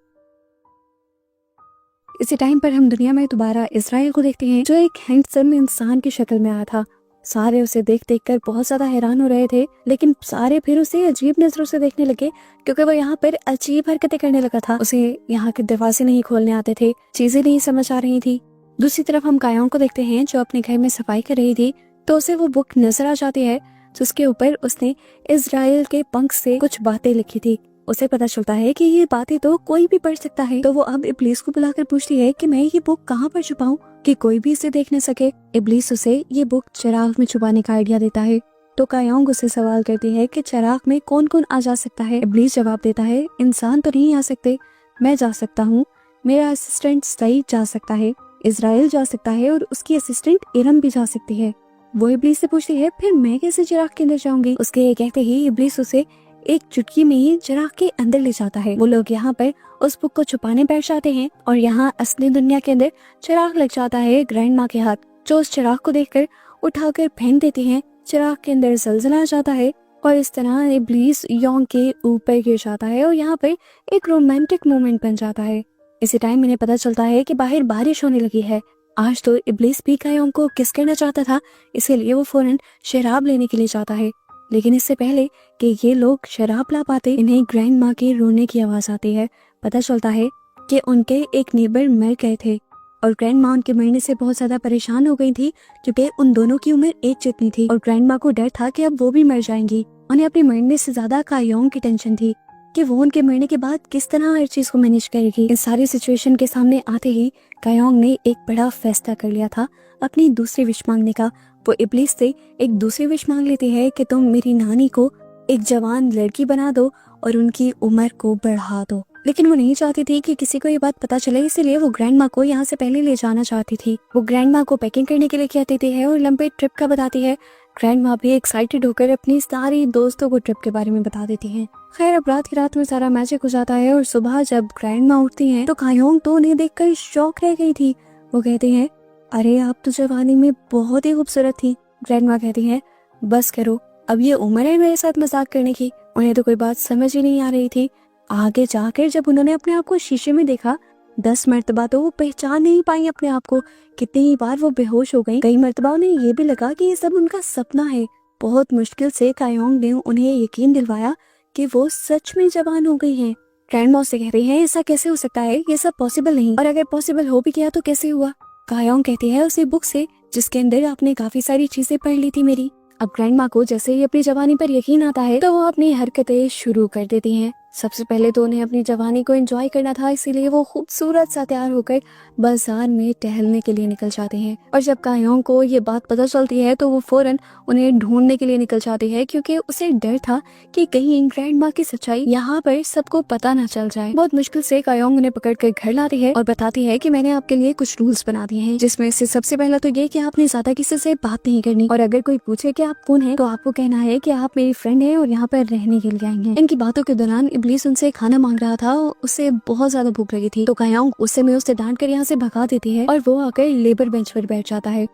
इसी टाइम पर हम दुनिया में दोबारा इजराइल को देखते हैं, जो एक हैंडसम इंसान की शक्ल में आया था। सारे उसे देख देख कर बहुत ज्यादा हैरान हो रहे थे, लेकिन सारे फिर उसे अजीब नजरों से देखने लगे, क्योंकि वो यहाँ पर अजीब हरकतें करने लगा था। उसे यहाँ के दरवाजे नहीं खोलने आते थे, चीजें नहीं समझ आ रही थी। दूसरी तरफ हम कायोंग को देखते हैं, जो अपने घर में सफाई कर रही थी, तो उसे वो बुक नजर आ जाती है जिसके ऊपर उसने इजराइल के पंख से कुछ बातें लिखी थी। उसे पता चलता है कि ये बातें तो कोई भी पढ़ सकता है, तो वो अब इब्लीस को बुलाकर पूछती है कि मैं ये बुक कहाँ पर छुपाऊं कि कोई भी इसे देख न सके। इब्लीस उसे ये बुक चिराग में छुपाने का आइडिया देता है, तो कायोंग उसे सवाल करती है कि चिराग में कौन कौन आ जा सकता है। इब्लीस जवाब देता है, इंसान तो नहीं आ सकते, मैं जा सकता हूँ, मेरा असिस्टेंट सईद जा सकता है, इजराइल जा सकता है और उसकी असिस्टेंट इरम भी जा सकती है। वो इब्लीस से पूछती है, फिर मैं कैसे चिराग के अंदर जाऊंगी? उसके ये कहते ही इब्लीस उसे एक चुटकी में ही चिराग के अंदर ले जाता है। वो लोग यहाँ पर उस बुक को छुपाने बैठ जाते हैं और यहाँ असली दुनिया के अंदर चिराग लग जाता है ग्रैंडमा के हाथ, जो उस चिराग को देखकर उठाकर फेंक देती हैं। चिराग के अंदर जलजला आ जाता है और इस तरह इब्लीस योंग के ऊपर गिर जाता है और यहाँ पर एक रोमांटिक मोमेंट बन जाता है। इसी टाइम इन्हें पता चलता है कि बाहर बारिश होने लगी है। आज तो इब्लीस भी कायोंग को किस करना चाहता था, इसीलिए वो फौरन शराब लेने के लिए जाता है। लेकिन इससे पहले कि ये लोग शराब ला पाते, इन्हें ग्रैंडमा के रोने की आवाज आती है। पता चलता है कि उनके एक नेबर मर गए थे और ग्रैंडमा उनके मरने से बहुत ज्यादा परेशान हो गई थी, क्योंकि उन दोनों की उम्र एक जितनी थी और ग्रैंडमा को डर था कि अब वो भी मर जाएंगी। उन्हें अपने मरने से ज्यादा कायोंग की टेंशन थी कि वो उनके मरने के बाद किस तरह हर चीज को मैनेज करेगी। इस सारी सिचुएशन के सामने आते ही कायोंग ने एक बड़ा फैसला कर लिया था अपनी दूसरी विश मांगने का। वो इब्लीस से एक दूसरी विश मांग लेती है कि तुम मेरी नानी को एक जवान लड़की बना दो और उनकी उम्र को बढ़ा दो। लेकिन वो नहीं चाहती थी कि किसी को ये बात पता चले, इसीलिए वो ग्रैंडमा को यहाँ से पहले ले जाना चाहती थी। वो ग्रैंडमा को पैकिंग करने के लिए कहती थी है और लंबे ट्रिप का बताती है। ग्रैंडमा भी एक्साइटेड होकर अपनी सारी दोस्तों को ट्रिप के बारे में बता देती हैं। खैर अब रात की रात में सारा मैजिक हो जाता है और सुबह जब ग्रैंडमा उठती हैं तो कायोंग तो उन्हें देखकर शॉक रह गई थी। वो कहती हैं, अरे आप तो जवानी में बहुत ही खूबसूरत थी। ग्रैंडमा कहती हैं, बस करो, अब ये उम्र है मेरे साथ मजाक करने की। उन्हें तो कोई बात समझ ही नहीं आ रही थी। आगे जाकर जब उन्होंने अपने आप को शीशे में देखा 10 मरतबा तो वो पहचान नहीं पाई अपने आप को। कितनी ही बार वो बेहोश हो गई। कई मरतबा उन्हें ये भी लगा कि ये सब उनका सपना है। बहुत मुश्किल से कायोंग ने उन्हें यकीन दिलवाया कि वो सच में जवान हो गई हैं। ग्रैंडमा से कह रही है, ऐसा कैसे हो सकता है, ये सब पॉसिबल नहीं, और अगर पॉसिबल हो भी गया तो कैसे हुआ? कायोंग कहती है उसे बुक से जिसके अंदर आपने काफी सारी चीजें पढ़ ली थी मेरी। अब ग्रैंडमा को जैसे ही अपनी जवानी पर यकीन आता है तो वो अपनी हरकतें शुरू कर देती हैं। सबसे पहले तो उन्हें अपनी जवानी को एंजॉय करना था, इसीलिए वो खूबसूरत सा तैयार होकर बाजार में टहलने के लिए निकल जाते हैं। और जब कायोंग को ये बात पता चलती है तो वो फौरन उन्हें ढूंढने के लिए निकल जाती है, क्योंकि उसे डर था कि कहीं ग्रैंडमा की सच्चाई यहाँ पर सबको पता न चल जाए। बहुत मुश्किल से कायोंग उन्हें पकड़ कर घर लाती है और बताती है कि मैंने आपके लिए कुछ रूल्स बना दिए हैं, जिसमें से सबसे पहला तो ये कि आपने ज्यादा किसी से बात नहीं करनी, और अगर कोई पूछे कि आप कौन है तो आपको कहना है कि आप मेरी फ्रेंड है और यहाँ पर रहने के लिए आई हैं। इनकी बातों के दौरान इब्लीस उनसे खाना मांग रहा था, उसे बहुत ज्यादा भूख लगी थी, तो कायोंग उससे में उसे डांट कर यहाँ से भगा देती है और वो आकर लेबर बेंच पर बैठ जाता है।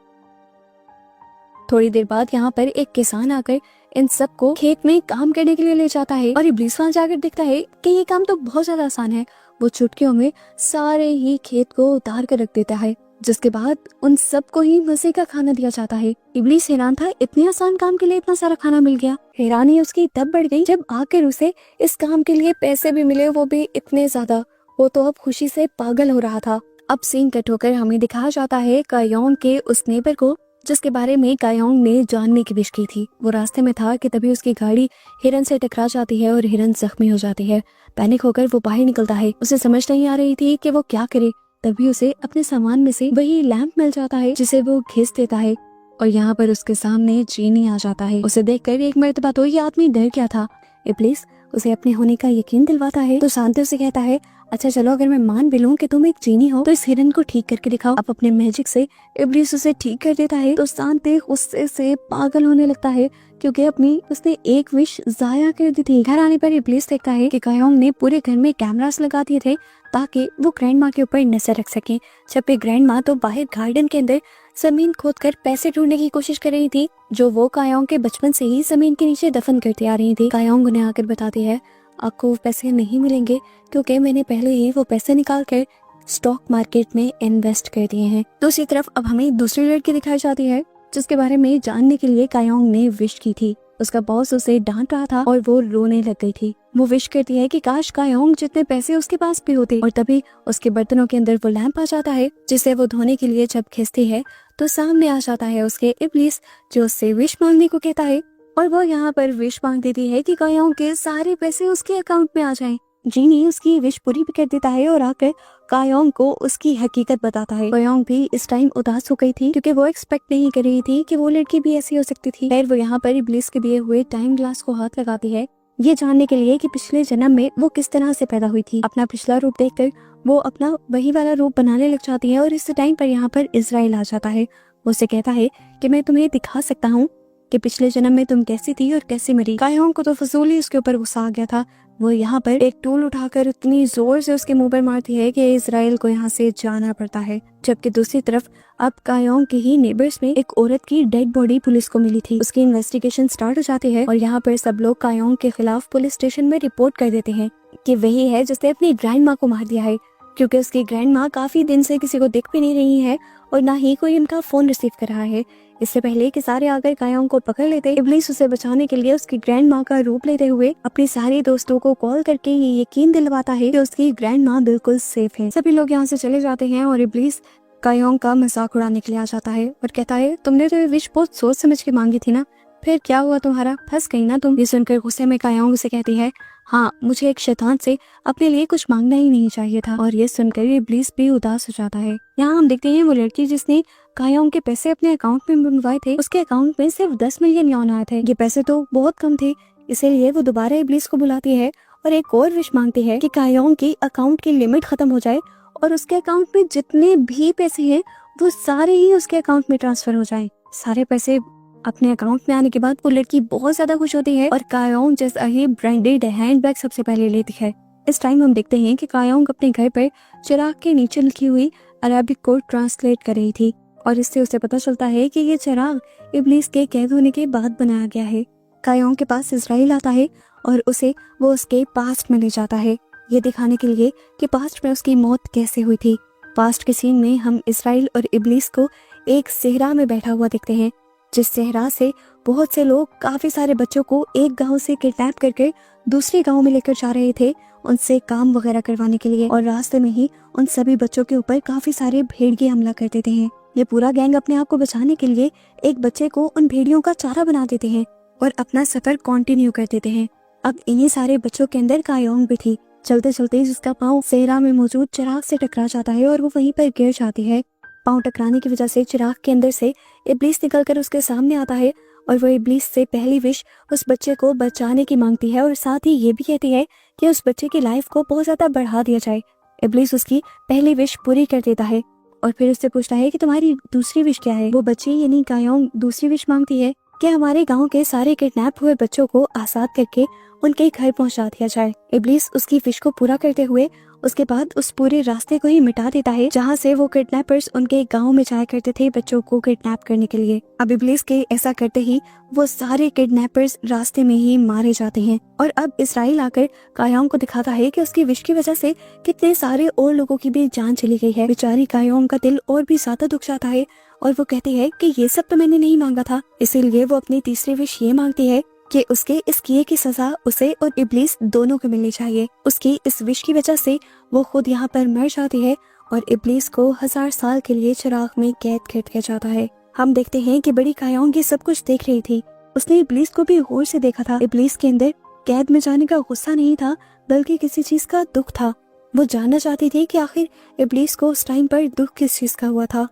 थोड़ी देर बाद यहाँ पर एक किसान आकर इन सबको खेत में काम करने के लिए ले जाता है और इब्लीस वहाँ जाकर देखता है कि ये काम तो बहुत ज्यादा आसान है। वो चुटकियों में सारे ही खेत को उतार कर रख देता है, जिसके बाद उन सबको ही मजे का खाना दिया जाता है। इब्लीस हैरान था, इतने आसान काम के लिए इतना सारा खाना मिल गया। हैरानी उसकी तब बढ़ गई जब आकर उसे इस काम के लिए पैसे भी मिले, वो भी इतने ज्यादा। वो तो अब खुशी से पागल हो रहा था। अब सीन कट होकर हमें दिखाया जाता है कायोंग के उस नेबर को जिसके बारे में कायोंग ने जानने की विश की थी। वो रास्ते में था कि तभी उसकी गाड़ी हिरन से टकरा जाती है और हिरन जख्मी हो जाती है। पैनिक होकर वो बाहर निकलता है। उसे समझ नहीं आ रही थी कि वो क्या करे। तभी उसे अपने सामान में से वही लैंप मिल जाता है जिसे वो घिस देता है और यहाँ पर उसके सामने जीनी आ जाता है। उसे देखकर एक मर्तबा तो ये आदमी डर गया था। इब्लीस उसे अपने होने का यकीन दिलवाता है तो शांति से कहता है, अच्छा चलो, अगर मैं मान भी लूं कि तुम एक जीनी हो तो इस हिरन को ठीक करके दिखाओ। अब अपने मैजिक से इब्लीस उसे ठीक कर देता है तो शांति गुस्से से पागल होने लगता है क्योंकि अपनी उसने एक विश जाया कर दी थी। घर आने पर इब्लीस देखता है कि कायोंग ने पूरे घर में कैमरास लगा दिए थे ताकि वो ग्रैंड माँ के ऊपर नजर रख सके। जबकि ग्रैंड माँ तो बाहर गार्डन के अंदर जमीन खोदकर पैसे ढूंढने की कोशिश कर रही थी जो वो कायोंग के बचपन से ही जमीन के नीचे दफन करती आ रही थी। कायोंग उन्हें आकर बताती है, आपको वो पैसे नहीं मिलेंगे क्योंकि मैंने पहले ही वो पैसे निकाल कर स्टॉक मार्केट में इन्वेस्ट कर दिए हैं। दूसरी तरफ अब हमें दूसरी लड़की दिखाई जाती है जिसके बारे में जानने के लिए कायोंग ने विश की थी। उसका बॉस उसे डांट रहा था और वो रोने लग गई थी। वो विश करती है कि काश कायोंग जितने पैसे उसके पास भी होते। और तभी उसके बर्तनों के अंदर वो लैंप आ जाता है जिसे वो धोने के लिए जब खींचती है तो सामने आ जाता है उसके इब्लीस जो उससे विश मांगने को कहता है और वो यहाँ पर विश मांग देती है कि कायोंग के सारे पैसे उसके अकाउंट में आ जाएं। जीनी उसकी विश पूरी भी कर देता है और आकर कायोंग को उसकी हकीकत बताता है। कायोंग भी इस टाइम उदास हो गई थी क्योंकि वो एक्सपेक्ट नहीं कर रही थी कि वो लड़की भी ऐसी हो सकती थी। फिर वो यहाँ पर इब्लीस के दिए हुए टाइम ग्लास को हाथ लगाती है ये जानने के लिए कि पिछले जन्म में वो किस तरह से पैदा हुई थी। अपना पिछला रूप देखकर वो अपना वही वाला रूप बनाने लग जाती है और इस टाइम पर यहाँ पर इजराइल आ जाता है। उसे कहता है कि मैं तुम्हें दिखा सकता हूँ कि पिछले जन्म में तुम कैसी थी और कैसे मरी। कायोंग को तो फजूल ही उसके ऊपर गुस्सा आ गया था। वो यहाँ पर एक टूल उठाकर इतनी जोर से उसके मुंह पर मारती है कि इजराइल को यहाँ से जाना पड़ता है। जबकि दूसरी तरफ अब कायोंग के ही नेबर्स में एक औरत की डेड बॉडी पुलिस को मिली थी। उसकी इन्वेस्टिगेशन स्टार्ट हो जाती है और यहाँ पर सब लोग कायोंग के खिलाफ पुलिस स्टेशन में रिपोर्ट कर देते हैं कि वही है जिसने अपनी ग्रैंड माँ को मार दिया है क्योंकि उसकी ग्रैंड माँ काफी दिन से किसी को दिख भी नहीं रही है और ना ही कोई उनका फोन रिसीव कर रहा है। इससे पहले कि सारे आकर कायोंग को पकड़ लेते, इब्लीस उसे बचाने के लिए उसकी ग्रैंड माँ का रूप लेते हुए अपने सारे दोस्तों को कॉल करके ये यकीन दिलवाता है कि उसकी ग्रैंड माँ बिल्कुल सेफ है। सभी लोग यहाँ से चले जाते हैं और इब्लीस कायोंग का मजाक उड़ाने के लिए आ जाता है और कहता है, तुमने तो ये विश बहुत सोच समझ के मांगी थी ना, फिर क्या हुआ तुम्हारा, फंस गई ना तुम। ये सुनकर गुस्से में कायोंग उसे कहती है, हाँ मुझे एक शैतान से अपने लिए कुछ मांगना ही नहीं चाहिए था। और ये सुनकर इब्लीस भी उदास हो जाता है। यहाँ हम देखते हैं वो लड़की जिसने कायोंग के पैसे अपने अकाउंट में बनवाए थे उसके अकाउंट में सिर्फ 10 मिलियन यॉन आए थे। ये पैसे तो बहुत कम थे, इसीलिए वो दोबारा इब्लीस को बुलाती है और एक और विश मांगती है कि कायोंग की अकाउंट की लिमिट खत्म हो जाए और उसके अकाउंट में जितने भी पैसे हैं वो सारे ही उसके अकाउंट में ट्रांसफर हो जाएं। सारे पैसे अपने अकाउंट में आने के बाद वो लड़की बहुत ज्यादा खुश होती है और कायोंग जैसा ही ब्रांडेड हैंडबैग सबसे पहले लेती है। इस टाइम हम देखते हैं कि कायोंग अपने घर पर चिराग के नीचे लिखी हुई अरबिक कोड ट्रांसलेट कर रही थी और इससे उसे पता चलता है कि ये चिराग इब्लीस के कैद होने के बाद बनाया गया है। कायोंग के पास इजराइल आता है और उसे वो उसके पास्ट में ले जाता है ये दिखाने के लिए कि पास्ट में उसकी मौत कैसे हुई थी। पास्ट के सीन में हम इजराइल और इब्लीस को एक सेहरा में बैठा हुआ देखते हैं जिस सेहरा से बहुत से लोग काफी सारे बच्चों को एक गांव से किडनैप करके दूसरे गांव में लेकर जा रहे थे उनसे काम वगैरह करवाने के लिए और रास्ते में ही उन सभी बच्चों के ऊपर काफी सारे भेड़िए हमला कर देते हैं। ये पूरा गैंग अपने आप को बचाने के लिए एक बच्चे को उन भेड़ियों का चारा बना देते हैं और अपना सफर कंटिन्यू कर देते हैं। अब इन्हीं सारे बच्चों के अंदर कायोंग भी थी। चलते चलते जिसका पाँव सेहरा में मौजूद चिराग से टकरा जाता है और वो वहीं पर गिर जाती है। पाँव टकराने की वजह से चिराग के अंदर से इब्लीस निकलकर उसके सामने आता है और वो इब्लीस से पहली विश उस बच्चे को बचाने की मांगती है और साथ ही ये भी कहती है कि उस बच्चे की लाइफ को बहुत ज्यादा बढ़ा दिया जाए। इब्लीस उसकी पहली विश पूरी कर देता है और फिर उससे पूछता है कि तुम्हारी दूसरी विश क्या है। वो बच्ची यानी कायोंग दूसरी विश मांगती है कि हमारे गांव के सारे किडनैप हुए बच्चों को आजाद करके उनके घर पहुंचा दिया जाए। इब्लीस उसकी विश को पूरा करते हुए उसके बाद उस पूरे रास्ते को ही मिटा देता है जहाँ से वो किडनैपर्स उनके गांव में जाया करते थे बच्चों को किडनैप करने के लिए। अब इब्लीस के ऐसा करते ही वो सारे किडनैपर्स रास्ते में ही मारे जाते हैं और अब इसराइल आकर कायोंग को दिखाता है कि उसकी विश की वजह से कितने सारे और लोगों की भी जान चली गई है। बेचारी कायोंग का दिल और भी ज्यादा दुख जाता है और वो कहती है कि ये सब तो मैंने नहीं मांगा था। इसीलिए वो अपनी तीसरी विश ये मांगती है कि उसके इस किए की सजा उसे और इब्लीस दोनों को मिलनी चाहिए। उसकी इस विश की वजह से वो खुद यहाँ पर मर जाती है और इब्लीस को 1000 साल के लिए चिराग में कैद कर दिया जाता है। हम देखते हैं कि बड़ी कायोंग ये सब कुछ देख रही थी। उसने इब्लीस को भी गौर से देखा था। इब्लीस के अंदर कैद में जाने का गुस्सा नहीं था बल्कि किसी चीज का दुख था। वो जानना चाहती थी कि आखिर इब्लीस को उस टाइम पर दुख किस चीज का हुआ था।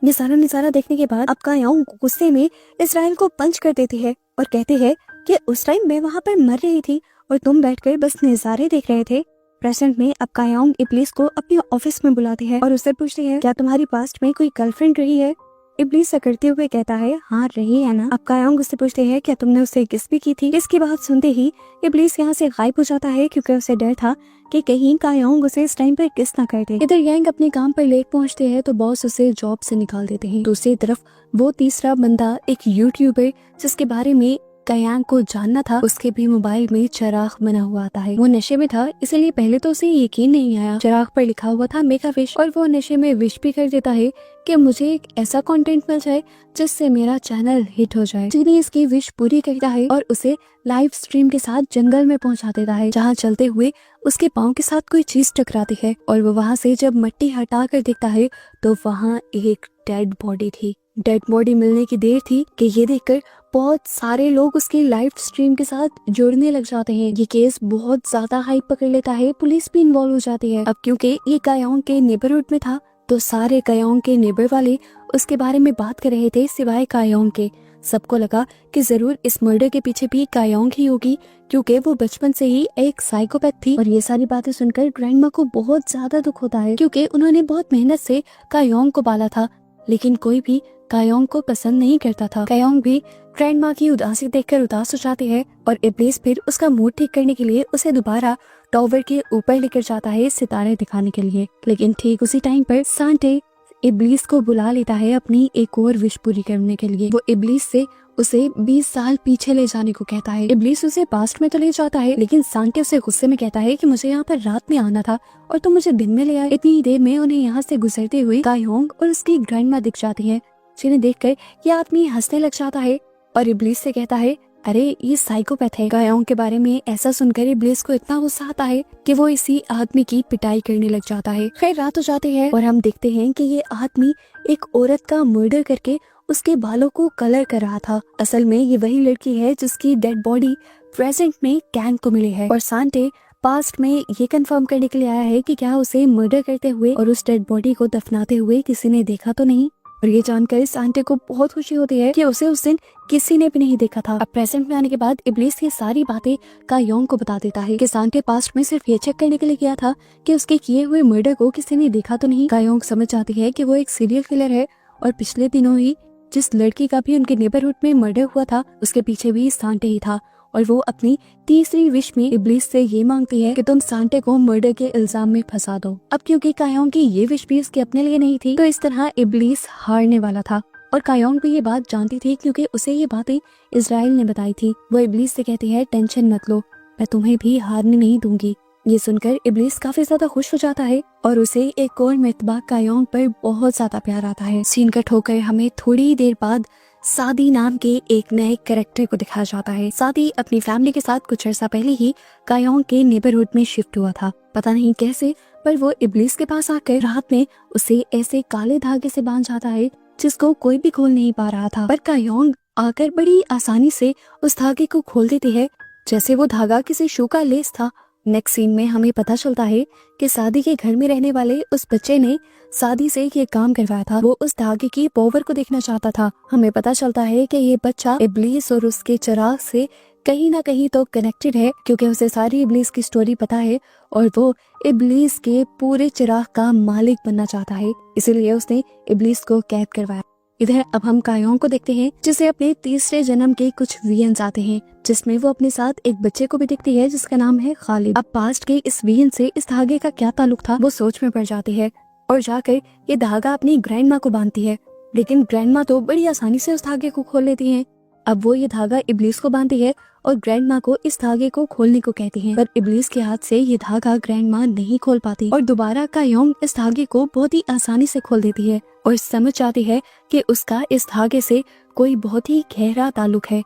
ये सारा नजारा देखने के बाद अब कायोंग गुस्से में इसराइल को पंच कर देती है और कहते हैं कि उस टाइम मैं वहाँ पर मर रही थी और तुम बैठकर बस नजारे देख रहे थे। प्रेजेंट में अब कायोंग इब्लीस को अपने ऑफिस में बुलाती है और उससे पूछती है क्या तुम्हारी पास्ट में कोई गर्लफ्रेंड रही है। इब्लीस करते हुए कहता है हाँ रही है ना। अब कायोंग उससे पूछते हैं क्या तुमने उससे किस भी की थी। इसकी बात सुनते ही इब्लीस यहाँ से गायब हो जाता है क्योंकि उसे डर था कि कहीं कायोंग उसे इस टाइम पर किस ना कर दे। इधर यंग अपने काम पर लेट पहुंचते हैं तो बॉस उसे जॉब से निकाल देते हैं। दूसरी तरफ वो तीसरा बंदा एक यूट्यूबर जिसके बारे में कायांग को जानना था उसके भी मोबाइल में चिराग बना हुआ आता है। वो नशे में था इसलिए पहले तो उसे यकीन नहीं आया। चिराग पर लिखा हुआ था मेक अ विश और वो नशे में विश भी कर देता है कि मुझे एक ऐसा कंटेंट मिल जाए जिससे मेरा चैनल हिट हो जाए। जिन्हें इसकी विश पूरी करता है और उसे लाइव स्ट्रीम के साथ जंगल में पहुंचा देता है जहाँ चलते हुए उसके पाँव के साथ कोई चीज टकराती है और वो वहाँ से जब मिट्टी हटा कर देखता है तो वहाँ एक डेड बॉडी थी। डेड बॉडी मिलने की देर थी कि ये देखकर बहुत सारे लोग उसकी लाइव स्ट्रीम के साथ जुड़ने लग जाते हैं। ये केस बहुत ज्यादा हाइप पकड़ लेता है, पुलिस भी इन्वॉल्व हो जाती है। अब क्योंकि ये कायोंग के नेबरहुड में था तो सारे कायोंग के नेबर वाले उसके बारे में बात कर रहे थे सिवाय कायोंग के। सबको लगा कि जरूर इस मर्डर के पीछे भी कायोंग ही होगी क्योंकि वो बचपन से ही एक साइकोपैथ थी। और ये सारी बातें सुनकर ग्रैंडमा को बहुत ज्यादा दुख होता है क्योंकि उन्होंने बहुत मेहनत से कायोंग को पाला था लेकिन कोई भी कायोंग को पसंद नहीं करता था। कायोंग भी ग्रैंडमा की उदासी देखकर उदास हो जाती है और इब्लीस फिर उसका मूड ठीक करने के लिए उसे दोबारा टॉवर के ऊपर लेकर जाता है सितारे दिखाने के लिए। लेकिन ठीक उसी टाइम पर सांटे इब्लीस को बुला लेता है अपनी एक और विश पूरी करने के लिए। वो इब्लीस से उसे 20 साल पीछे ले जाने को कहता है। इब्लीस उसे पास्ट में तो ले जाता है लेकिन सांटे उसे गुस्से में कहता है कि मुझे यहाँ पर रात में आना था और तुम मुझे दिन में ले आए। इतनी देर में उन्हें यहाँ से गुजरते हुए कायोंग और उसकी ग्रैंडमा दिख जाती है जिन्हें देखकर ये आदमी हंसने लग जाता है और इब्लीस से कहता है अरे ये साइकोपैथ है। कायोंग के बारे में ऐसा सुनकर इब्लीस को इतना गुस्सा आता है कि वो इसी आदमी की पिटाई करने लग जाता है। खैर रात हो जाती है और हम देखते हैं कि ये आदमी एक औरत का मर्डर करके उसके बालों को कलर कर रहा था। असल में ये वही लड़की है जिसकी डेड बॉडी प्रेजेंट में कैंग को मिली है और सांटे पास्ट में ये कंफर्म करने के लिए आया है कि क्या उसे मर्डर करते हुए और उस डेड बॉडी को दफनाते हुए किसी ने देखा तो नहीं। और ये जानकर सांटे को बहुत खुशी होती है कि उसे उस दिन किसी ने भी नहीं देखा था। अब प्रेजेंट में आने के बाद इब्लीस ये सारी बातें कायोंग को बता देता है कि सांटे पास्ट में सिर्फ ये चेक करने के लिए गया था कि उसके किए हुए मर्डर को किसी ने देखा तो नहीं। कायोंग समझ जाती है कि वो एक सीरियल किलर है और पिछले दिनों ही जिस लड़की का भी उनके नेबरहुड में मर्डर हुआ था उसके पीछे भी सांटे ही था। और वो अपनी तीसरी विश में इब्लीस से ये मांगती है कि तुम सांटे को मर्डर के इल्जाम में फंसा दो। अब क्योंकि कायोंग की ये विश भी उसके अपने लिए नहीं थी तो इस तरह इब्लीस हारने वाला था और कायोंग भी ये बात जानती थी क्योंकि उसे ये बातें इजराइल ने बताई थी। वो इब्लीस से कहती है टेंशन मत लो, मैं तुम्हें भी हारने नहीं दूंगी। ये सुनकर इब्लीस काफी ज्यादा खुश हो जाता है और उसे एक और मर्तबा कायोंग पर बहुत ज्यादा प्यार आता है। सीन कट होकर हमें थोड़ी देर बाद सादी नाम के एक नए कैरेक्टर को दिखाया जाता है। सादी अपनी फैमिली के साथ कुछ अर्सा पहले ही कायोंग के नेबरहुड में शिफ्ट हुआ था। पता नहीं कैसे पर वो इब्लीस के पास आकर रात में उसे ऐसे काले धागे से बांध जाता है जिसको कोई भी खोल नहीं पा रहा था। पर कायोंग आकर बड़ी आसानी से उस धागे को खोल देती है जैसे वो धागा किसी शू का लेस था। नेक्स्ट सीन में हमें पता चलता है कि सादी के घर में रहने वाले उस बच्चे ने सादी से ये काम करवाया था। वो उस धागे की पावर को देखना चाहता था। हमें पता चलता है कि ये बच्चा इब्लीस और उसके चिराग से कहीं ना कहीं तो कनेक्टेड है क्योंकि उसे सारी इब्लीस की स्टोरी पता है और वो इब्लीस के पूरे चिराग का मालिक बनना चाहता है। इसीलिए उसने इब्लीस को कैद करवाया। इधर अब हम कायोंग को देखते हैं, जिसे अपने तीसरे जन्म के कुछ विजन्स आते हैं, जिसमें वो अपने साथ एक बच्चे को भी दिखती है जिसका नाम है खालिद। अब पास्ट के इस विजन से इस धागे का क्या ताल्लुक था वो सोच में पड़ जाती है और जाकर ये धागा अपनी ग्रैंड माँ को बांधती है, लेकिन ग्रैंड माँ तो बड़ी आसानी से उस धागे को खोल लेती है। अब वो ये धागा इब्लीस को बांधती है और ग्रैंड माँ को इस धागे को खोलने को कहती है, पर इब्लीस के हाथ से ये धागा ग्रैंड माँ नहीं खोल पाती और दोबारा कायोंग इस धागे को बहुत ही आसानी से खोल देती है और समझ जाती है कि उसका इस धागे से कोई बहुत ही गहरा ताल्लुक है।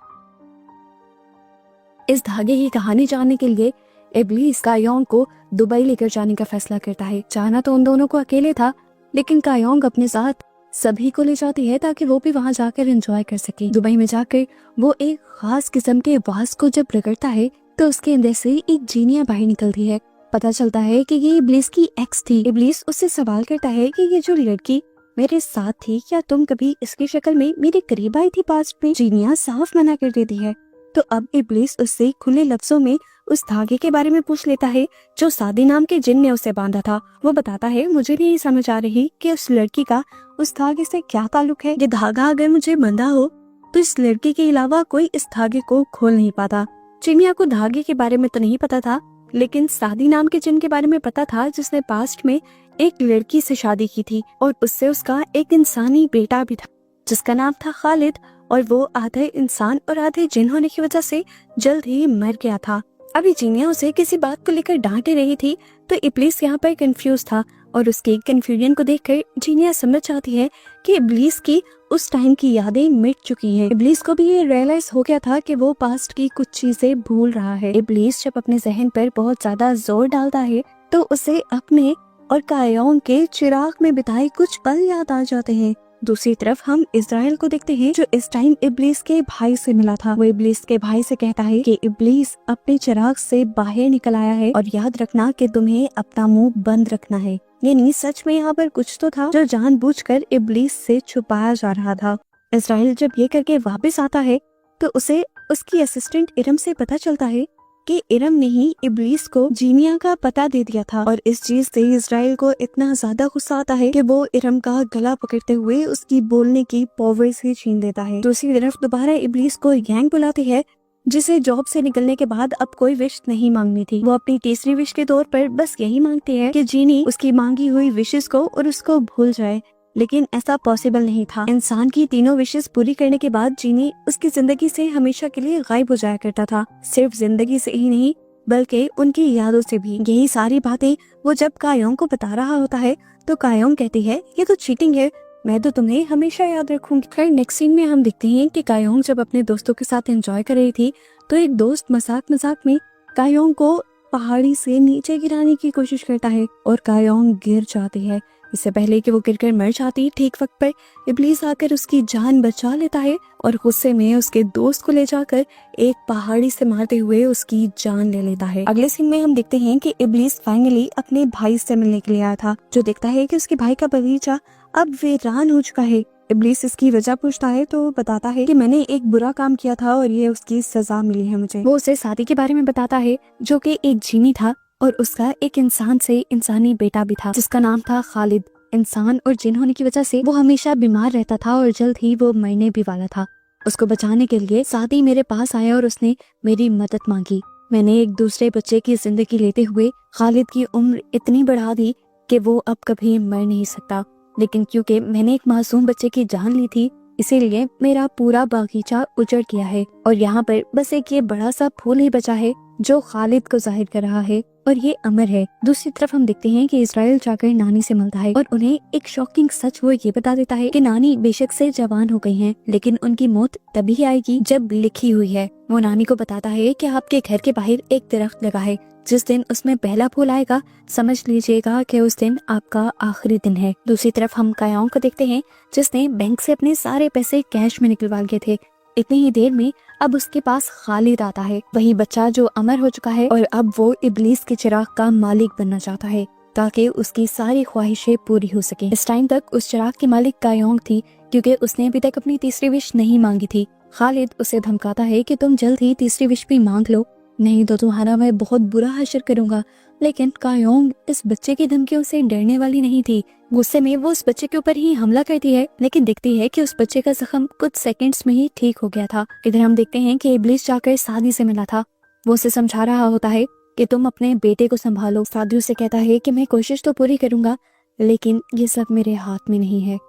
इस धागे की कहानी जानने के लिए इब्लीस कायोंग को दुबई लेकर जाने का फैसला करता है। जाना तो उन दोनों को अकेले था, लेकिन कायोंग अपने साथ सभी को ले जाती है ताकि वो भी वहां जाकर एंजॉय कर सके। दुबई में जाकर वो एक खास किस्म के वास को जब रगड़ता है तो उसके अंदर से एक जीनिया बाहर निकलती है। पता चलता है कि ये इब्लीस की एक्स थी। इब्लीस उससे सवाल करता है कि ये जो लड़की मेरे साथ थी, क्या तुम कभी इसकी शक्ल में मेरे करीब आई थी पास्ट में? जीनिया साफ मना कर देती है। तो अब इब्लीस उससे खुले लफ्जों में उस धागे के बारे में पूछ लेता है जो सादी नाम के जिन ने उसे बांधा था। वो बताता है, मुझे भी नहीं समझ आ रही कि उस लड़की का उस धागे से क्या ताल्लुक है। ये धागा अगर मुझे बंधा हो तो इस लड़की के अलावा कोई इस धागे को खोल नहीं पाता। चिमिया को धागे के बारे में तो नहीं पता था, लेकिन सादी नाम के जिन के बारे में पता था, जिसने पास्ट में एक लड़की से शादी की थी और उससे उसका एक इंसानी बेटा भी था जिसका नाम था खालिद, और वो आधे इंसान और आधे जिन होने की वजह से जल्द ही मर गया था। अभी जीनिया उसे किसी बात को लेकर डांट रही थी तो इब्लीस यहाँ पर कंफ्यूज था और उसके कंफ्यूजन को देखकर जीनिया समझ जाती है कि इब्लीस की उस टाइम की यादें मिट चुकी हैं। इब्लीस को भी ये रियलाइज हो गया था कि वो पास्ट की कुछ चीजें भूल रहा है। इब्लीस जब अपने जहन पर बहुत ज्यादा जोर डालता है तो उसे अपने और कायोंग के चिराग में बिताए कुछ पल याद आ जाते हैं। दूसरी तरफ हम इज़राइल को देखते हैं जो इस टाइम इब्लीस के भाई से मिला था। वो इब्लीस के भाई से कहता है कि इब्लीस अपने चिराग से बाहर निकल आया है और याद रखना कि तुम्हें अपना मुंह बंद रखना है। यानी सच में यहाँ पर कुछ तो था जो जानबूझकर इब्लीस से छुपाया जा रहा था। इज़राइल जब ये करके वापस आता है तो उसे उसकी असिस्टेंट इरम से पता चलता है कि इरम ने ही इब्लीस को जीनिया का पता दे दिया था और इस चीज से इज़राइल को इतना ज्यादा गुस्सा आता है कि वो इरम का गला पकड़ते हुए उसकी बोलने की पावर से छीन देता है। दूसरी तरफ दोबारा इब्लीस को गैंग बुलाती है जिसे जॉब से निकलने के बाद अब कोई विश नहीं मांगनी थी। वो अपनी तीसरी विश के तौर पर बस यही मांगती है कि जीनी उसकी मांगी हुई विशेस को और उसको भूल जाए, लेकिन ऐसा पॉसिबल नहीं था। इंसान की तीनों विशेस पूरी करने के बाद जीनी उसकी जिंदगी से हमेशा के लिए गायब हो जाया करता था। सिर्फ जिंदगी से ही नहीं बल्कि उनकी यादों से भी। यही सारी बातें वो जब कायोंग को बता रहा होता है तो कायोंग कहती है, ये तो चीटिंग है, मैं तो तुम्हें हमेशा याद रखूंगी। खैर नेक्स्ट सीन में हम देखते हैं कि कायोंग जब अपने दोस्तों के साथ एंजॉय कर रही थी तो एक दोस्त मजाक मजाक में कायोंग को पहाड़ी से नीचे गिराने की कोशिश करता है और कायोंग गिर जाती है। इससे पहले कि वो गिरकर मर जाती, ठीक वक्त पर इब्लीस आकर उसकी जान बचा लेता है और गुस्से में उसके दोस्त को ले जाकर एक पहाड़ी से मारते हुए उसकी जान ले लेता है। अगले सीन में हम देखते हैं कि इब्लीस फाइनली अपने भाई से मिलने के लिए आया था, जो देखता है कि उसके भाई का बगीचा अब वीरान हो चुका है। इब्लीस इसकी वजह पूछता है तो बताता है कि मैंने एक बुरा काम किया था और ये उसकी सजा मिली है मुझे। वो उसे शादी के बारे में बताता है जो कि एक जीनी था और उसका एक इंसान से इंसानी बेटा भी था जिसका नाम था खालिद। इंसान और जिन होने की वजह से वो हमेशा बीमार रहता था और जल्द ही वो मरने भी वाला था। उसको बचाने के लिए सादी मेरे पास आया और उसने मेरी मदद मांगी। मैंने एक दूसरे बच्चे की जिंदगी लेते हुए खालिद की उम्र इतनी बढ़ा दी कि वो अब कभी मर नहीं सकता, लेकिन क्योंकि मैंने एक मासूम बच्चे की जान ली थी इसीलिए मेरा पूरा बागीचा उजड़ गया है और यहाँ पर बस एक ये बड़ा सा फूल ही बचा है जो खालिद को जाहिर कर रहा है और ये अमर है। दूसरी तरफ हम देखते हैं कि इज़राइल जाकर नानी से मिलता है और उन्हें एक शॉकिंग सच वो ये बता देता है कि नानी बेशक से जवान हो गई हैं, लेकिन उनकी मौत तभी आएगी जब लिखी हुई है। वो नानी को बताता है कि आपके घर के बाहर एक दरख्त लगा है, जिस दिन उसमें पहला फूल आएगा समझ लीजिएगा कि उस दिन आपका आखिरी दिन है। दूसरी तरफ हम कायोंग को देखते हैं जिसने बैंक से अपने सारे पैसे कैश में निकलवा लिए थे। इतनी ही देर में अब उसके पास खालिद आता है, वही बच्चा जो अमर हो चुका है और अब वो इब्लीस के चिराग का मालिक बनना चाहता है ताकि उसकी सारी ख्वाहिशें पूरी हो सके। इस टाइम तक उस चिराग की मालिक कायोंग थी क्योंकि उसने अभी तक अपनी तीसरी विश नहीं मांगी थी। खालिद उसे धमकाता है कि तुम जल्द ही तीसरी विश भी मांग लो, नहीं तो तुम्हारा मैं बहुत बुरा हशर करूंगा। लेकिन कायोंग इस बच्चे की धमकियों से डरने वाली नहीं थी गुस्से में वो उस बच्चे के ऊपर ही हमला करती है, लेकिन देखती है कि उस बच्चे का जख्म कुछ सेकंड्स में ही ठीक हो गया था। इधर हम देखते हैं कि इब्लीस जाकर सादी से मिला था। वो उसे समझा रहा होता है कि तुम अपने बेटे को संभालो। सादी उसे कहता है कि मैं कोशिश तो पूरी करूंगा, लेकिन ये सब मेरे हाथ में नहीं है।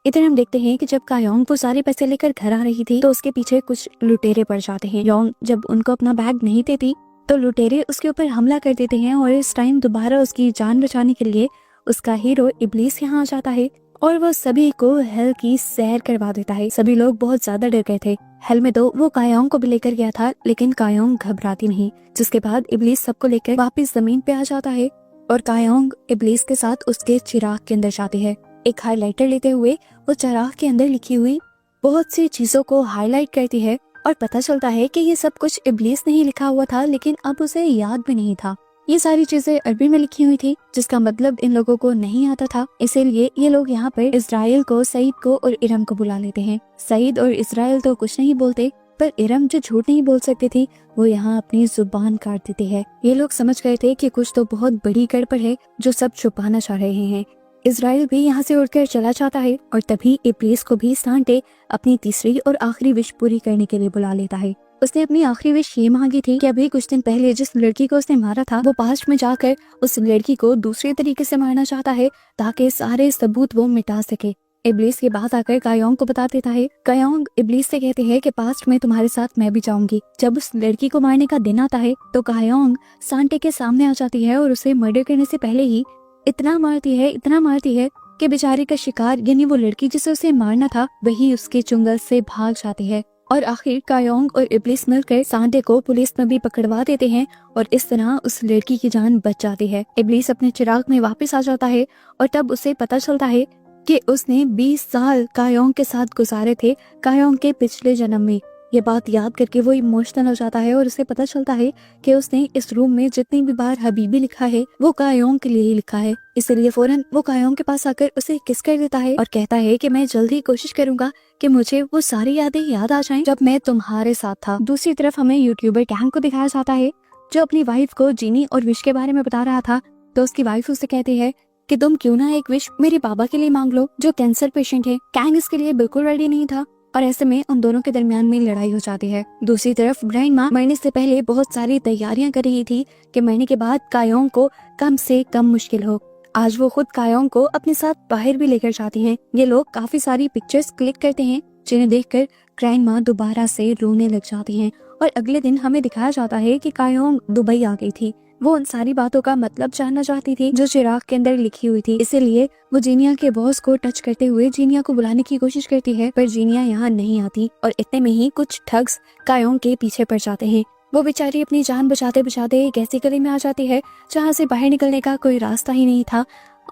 इधर हम देखते हैं कि जब कायोंग वो सारे पैसे लेकर घर आ रही थी तो उसके पीछे कुछ लुटेरे पड़ जाते हैं। योंग जब उनको अपना बैग नहीं देती तो लुटेरे उसके ऊपर हमला कर देते हैं और इस टाइम दोबारा उसकी जान बचाने के लिए उसका हीरो इब्लीस यहाँ आ जाता है और वो सभी को हेल की सैर करवा देता है। सभी लोग बहुत ज्यादा डर गए थे। हेल में तो वो कायोंग को भी लेकर गया था, लेकिन कायोंग घबराती नहीं। जिसके बाद इब्लीस सबको लेकर वापस जमीन पे आ जाता है और कायोंग इब्लीस के साथ उसके चिराग के अंदर जाती है। एक हाइलाइटर लेते हुए वो चिराग के अंदर लिखी हुई बहुत सी चीजों को हाईलाइट करती है और पता चलता है कि ये सब कुछ इब्लीस ने ही लिखा हुआ था, लेकिन अब उसे याद भी नहीं था। ये सारी चीजें अरबी में लिखी हुई थी, जिसका मतलब इन लोगों को नहीं आता था। इसीलिए ये लोग यहाँ पर इजराइल को, सईद को और इरम को बुला लेते हैं। सईद और इजराइल तो कुछ नहीं बोलते, पर इरम जो झूठ नहीं बोल सकती थी वो यहाँ अपनी जुबान काट देती है। ये लोग समझ गए थे कि कुछ तो बहुत बड़ी गड़बड़ है जो सब छुपाना चाह रहे हैं। इजराइल भी यहाँ से उड़कर चला जाता है और तभी इब्लीस को भी सांटे अपनी तीसरी और आखिरी विश पूरी करने के लिए बुला लेता है। उसने अपनी आखिरी विश ये मांगी थी कि अभी कुछ दिन पहले जिस लड़की को उसने मारा था वो पास्ट में जाकर उस लड़की को दूसरे तरीके से मारना चाहता है ताकि सारे सबूत वो मिटा सके। इब्लीस की बात आकर कायोंग को बता देता है। कायोंग इब्लीस से कहते हैं कि पास्ट में तुम्हारे साथ मैं भी जाऊंगी। जब उस लड़की को मारने का दिन आता है तो कायोंग सांटे के सामने आ जाती है और उसे मर्डर करने से पहले ही इतना मारती है कि बेचारे का शिकार यानी वो लड़की जिसे उसे मारना था वही उसके चुंगल से भाग जाती है। और आखिर कायोंग और इब्लीस मिलकर सांटे को पुलिस में भी पकड़वा देते हैं और इस तरह उस लड़की की जान बच जाती है। इब्लीस अपने चिराग में वापस आ जाता है और तब उसे पता चलता है कि उसने 20 साल कायोंग के साथ गुजारे थे कायोंग के पिछले जन्म में। ये बात याद करके वो इमोशनल हो जाता है और उसे पता चलता है कि उसने इस रूम में जितनी भी बार हबीबी लिखा है वो कायोंग के लिए ही लिखा है। इसलिए फौरन वो कायोंग के पास आकर उसे किस कर देता है और कहता है कि मैं जल्दी कोशिश करूंगा कि मुझे वो सारी यादें याद आ जाएं जब मैं तुम्हारे साथ था। दूसरी तरफ हमें यूट्यूबर टैंग को दिखाया जाता है जो अपनी वाइफ को जीनी और विश के बारे में बता रहा था। तो उसकी वाइफ उससे कहती है कि तुम क्यों ना एक विश मेरे बाबा के लिए मांग लो जो कैंसर पेशेंट है। कैंग इसके लिए बिल्कुल रेडी नहीं था और ऐसे में उन दोनों के दरमियान में लड़ाई हो जाती है। दूसरी तरफ ग्रैंड माँ मरने से पहले बहुत सारी तैयारियां कर रही थी कि मरने के बाद कायोंग को कम से कम मुश्किल हो। आज वो खुद कायोंग को अपने साथ बाहर भी लेकर जाती हैं। ये लोग काफी सारी पिक्चर्स क्लिक करते हैं जिन्हें देखकर ग्रैंड माँ दोबारा से रोने लग जाती हैं। और अगले दिन हमें दिखाया जाता है कि कायोंग दुबई आ गई थी। वो उन सारी बातों का मतलब जानना चाहती थी जो चिराग के अंदर लिखी हुई थी। इसीलिए वो जीनिया के बॉस को टच करते हुए जीनिया को बुलाने की कोशिश करती है, पर जीनिया यहाँ नहीं आती और इतने में ही कुछ ठग्स कायोंग के पीछे पड़ जाते हैं। वो बेचारी अपनी जान बचाते बचाते एक ऐसी गली में आ जाती है जहाँ से बाहर निकलने का कोई रास्ता ही नहीं था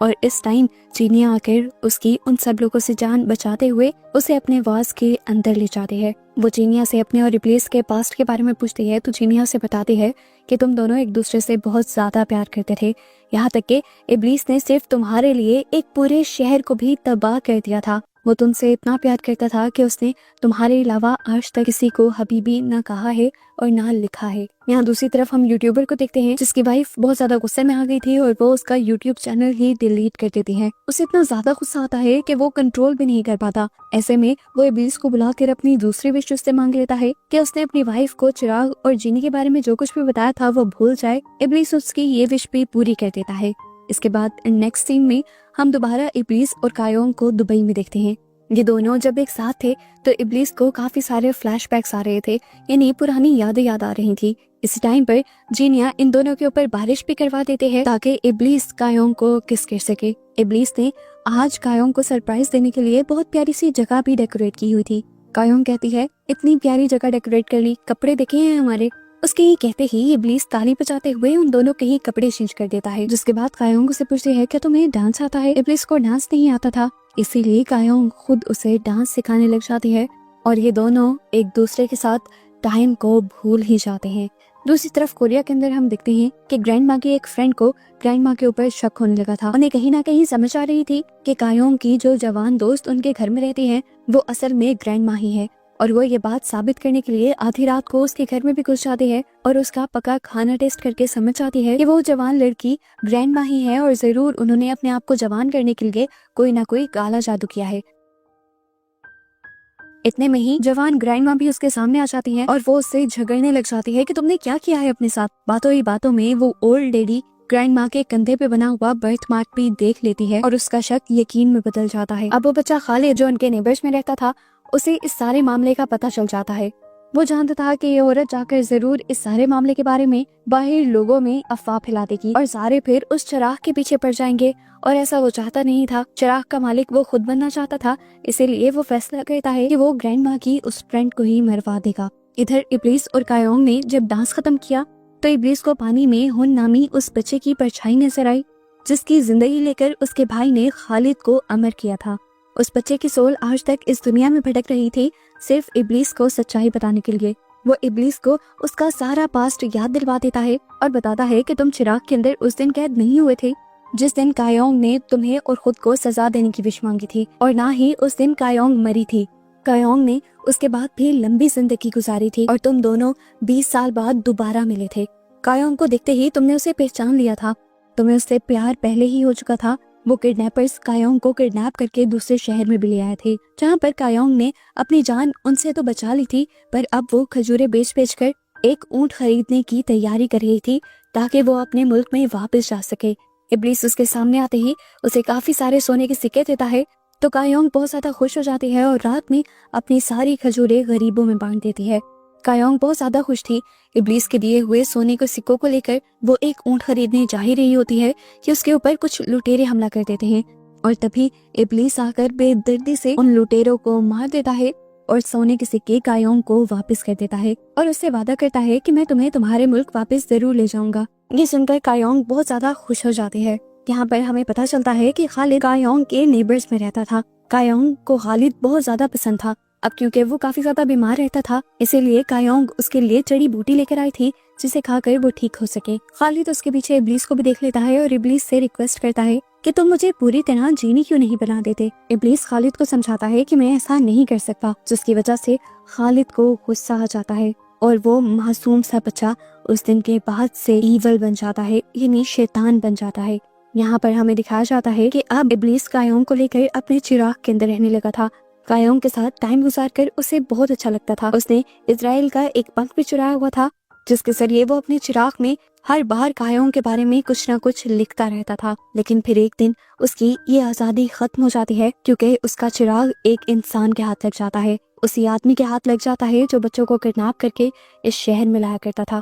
और इस टाइम जीनिया आकर उसकी उन सब लोगों से जान बचाते हुए उसे अपने वास के अंदर ले जाती है। वो जीनिया से अपने और इब्लीस के पास्ट के बारे में पूछती है तो जीनिया से बताती है कि तुम दोनों एक दूसरे से बहुत ज्यादा प्यार करते थे, यहाँ तक कि इब्लीस ने सिर्फ तुम्हारे लिए एक पूरे शहर को भी तबाह कर दिया था। वो तुमसे इतना प्यार करता था कि उसने तुम्हारे अलावा आज तक किसी को हबीबी ना कहा है और ना लिखा है। यहाँ दूसरी तरफ हम यूट्यूबर को देखते हैं जिसकी वाइफ बहुत ज्यादा गुस्से में आ गई थी और वो उसका यूट्यूब चैनल ही डिलीट कर देती है। उसे इतना ज्यादा गुस्सा आता है कि वो कंट्रोल भी नहीं कर पाता। ऐसे में वो इब्लीस को बुलाकर अपनी दूसरी विश उससे मांग लेता है कि उसने अपनी वाइफ को चिराग और जीनी के बारे में जो कुछ भी बताया था वो भूल जाए। इब्लीस उसकी ये विश भी पूरी कर देता है। इसके बाद नेक्स्ट सीन में हम दोबारा इब्लीस और कायोंग को दुबई में देखते हैं। ये दोनों जब एक साथ थे तो इब्लीस को काफी सारे फ्लैशबैक्स आ रहे थे, यानी पुरानी यादें याद आ रही थी। इस टाइम पर जीनिया इन दोनों के ऊपर बारिश भी करवा देते हैं ताकि इब्लीस कायोंग को किस कर सके। इब्लीस ने आज कायोंग को सरप्राइज देने के लिए बहुत प्यारी सी जगह भी डेकोरेट की हुई थी। कायोंग कहती है इतनी प्यारी जगह डेकोरेट कर ली, कपड़े देखे हैं हमारे। उसके ये कहते ही इब्लीस ताली बजाते हुए उन दोनों के ही कपड़े चेंज कर देता है। जिसके बाद कायोंग से पूछती है क्या तुम्हें डांस आता है। इब्लीस को डांस नहीं आता था, इसीलिए कायोंग खुद उसे डांस सिखाने लग जाती है और ये दोनों एक दूसरे के साथ टाइम को भूल ही जाते हैं। दूसरी तरफ कोरिया के अंदर हम देखते हैं कि ग्रैंड माँ की एक फ्रेंड को ग्रैंड माँ के ऊपर शक होने लगा था। उन्हें कहीं ना कहीं समझ आ रही थी कि कायोंग की जो जवान दोस्त उनके घर में रहती है वो असल में ग्रैंड माँ ही है। और वो ये बात साबित करने के लिए आधी रात को उसके घर में भी घुस जाती है और उसका पका खाना टेस्ट करके समझ जाती है कि वो जवान लड़की ग्रैंड माँ ही है और जरूर उन्होंने अपने आप को जवान करने के लिए कोई ना कोई काला जादू किया है। इतने में ही जवान ग्रैंड माँ भी उसके सामने आ जाती है और वो उससे झगड़ने लग जाती है कि तुमने क्या किया है अपने साथ। बातों ही बातों में वो ओल्ड लेडी ग्रैंड माँ के कंधे पे बना हुआ बर्थ मार्क भी देख लेती है और उसका शक यकीन में बदल जाता है। अब वो बच्चा खालिद जो उनके नेबर्स में रहता था, उसे इस सारे मामले का पता चल जाता है। वो जानता था कि ये औरत जाकर जरूर इस सारे मामले के बारे में बाहर लोगों में अफवाह फैला देगी और सारे फिर उस चिराग के पीछे पड़ जाएंगे। और ऐसा वो चाहता नहीं था। चिराग का मालिक वो खुद बनना चाहता था, इसीलिए वो फैसला करता है कि वो ग्रैंड माँ की उस फ्रेंड को ही मरवा देगा। इधर इब्लीस और कायोंग ने जब डांस खत्म किया तो इब्लीस को पानी में हुन नामी उस बच्चे की परछाई नजर आई जिसकी जिंदगी लेकर उसके भाई ने खालिद को अमर किया था। उस बच्चे की सोल आज तक इस दुनिया में भटक रही थी, सिर्फ इब्लीस को सच्चाई बताने के लिए। वो इब्लीस को उसका सारा पास्ट याद दिलवा देता है और बताता है कि तुम चिराग के अंदर उस दिन कैद नहीं हुए थे जिस दिन कायोंग ने तुम्हें और खुद को सजा देने की विश मांगी थी, और ना ही उस दिन कायोंग मरी थी। कायोंग ने उसके बाद भी लंबी जिंदगी गुजारी थी और तुम दोनों 20 साल बाद दोबारा मिले थे। कायोंग को देखते ही तुमने उसे पहचान लिया था। तुम्हें उससे प्यार पहले ही हो चुका था। वो किडनैपर्स कायोंग को किडनैप करके दूसरे शहर में भी ले आए थे, जहाँ पर कायोंग ने अपनी जान उनसे तो बचा ली थी, पर अब वो खजूरें बेच बेच कर एक ऊंट खरीदने की तैयारी कर रही थी ताकि वो अपने मुल्क में वापस जा सके। इब्लीस उसके सामने आते ही उसे काफी सारे सोने के सिक्के देता है तो कायोंग बहुत ज्यादा खुश हो जाती है और रात में अपनी सारी खजूरें गरीबों में बांट देती है। कायोंग बहुत ज्यादा खुश थी। इब्लीस के दिए हुए सोने के सिक्कों को लेकर वो एक ऊंट खरीदने जा ही रही होती है कि उसके ऊपर कुछ लुटेरे हमला कर देते हैं और तभी इब्लीस आकर बेदर्दी से उन लुटेरों को मार देता है और सोने के सिक्के कायोंग को वापस कर देता है और उससे वादा करता है कि मैं तुम्हें तुम्हारे मुल्क वापस जरूर ले जाऊंगा। ये सुनकर कायोंग बहुत ज्यादा खुश हो जाती है। यहाँ पर हमें पता चलता है कि खालिद कायोंग के नेबर्स में रहता था। कायोंग को खालिद बहुत ज्यादा पसंद था। अब क्योंकि वो काफी ज्यादा बीमार रहता था, इसीलिए कायोंग उसके लिए जड़ी बूटी लेकर आई थी जिसे खाकर वो ठीक हो सके। खालिद उसके पीछे इब्लीस को भी देख लेता है और इब्लीस से रिक्वेस्ट करता है कि तुम मुझे पूरी तरह जीनी क्यों नहीं बना देते। इब्लीस खालिद को समझाता है कि मैं ऐसा नहीं कर सकता, जिसकी वजह से खालिद को गुस्सा आ जाता है और वो मासूम सा बच्चा उस दिन के बाद से ईवल बन जाता है, यानी शैतान बन जाता है। यहाँ पर हमें दिखाया जाता है कि अब इब्लीस कायोंग को लेकर अपने चिराग के अंदर रहने लगा था। कायोंग के साथ टाइम गुजारकर उसे बहुत अच्छा लगता था। उसने इजराइल का एक पंख भी चुराया हुआ था जिसके जरिए वो अपने चिराग में हर बार कायोंग के बारे में कुछ न कुछ लिखता रहता था। लेकिन फिर एक दिन उसकी ये आजादी खत्म हो जाती है क्योंकि उसका चिराग एक इंसान के हाथ लग जाता है, उसी आदमी के हाथ लग जाता है जो बच्चों को किडनैप करके इस शहर में लाया करता था।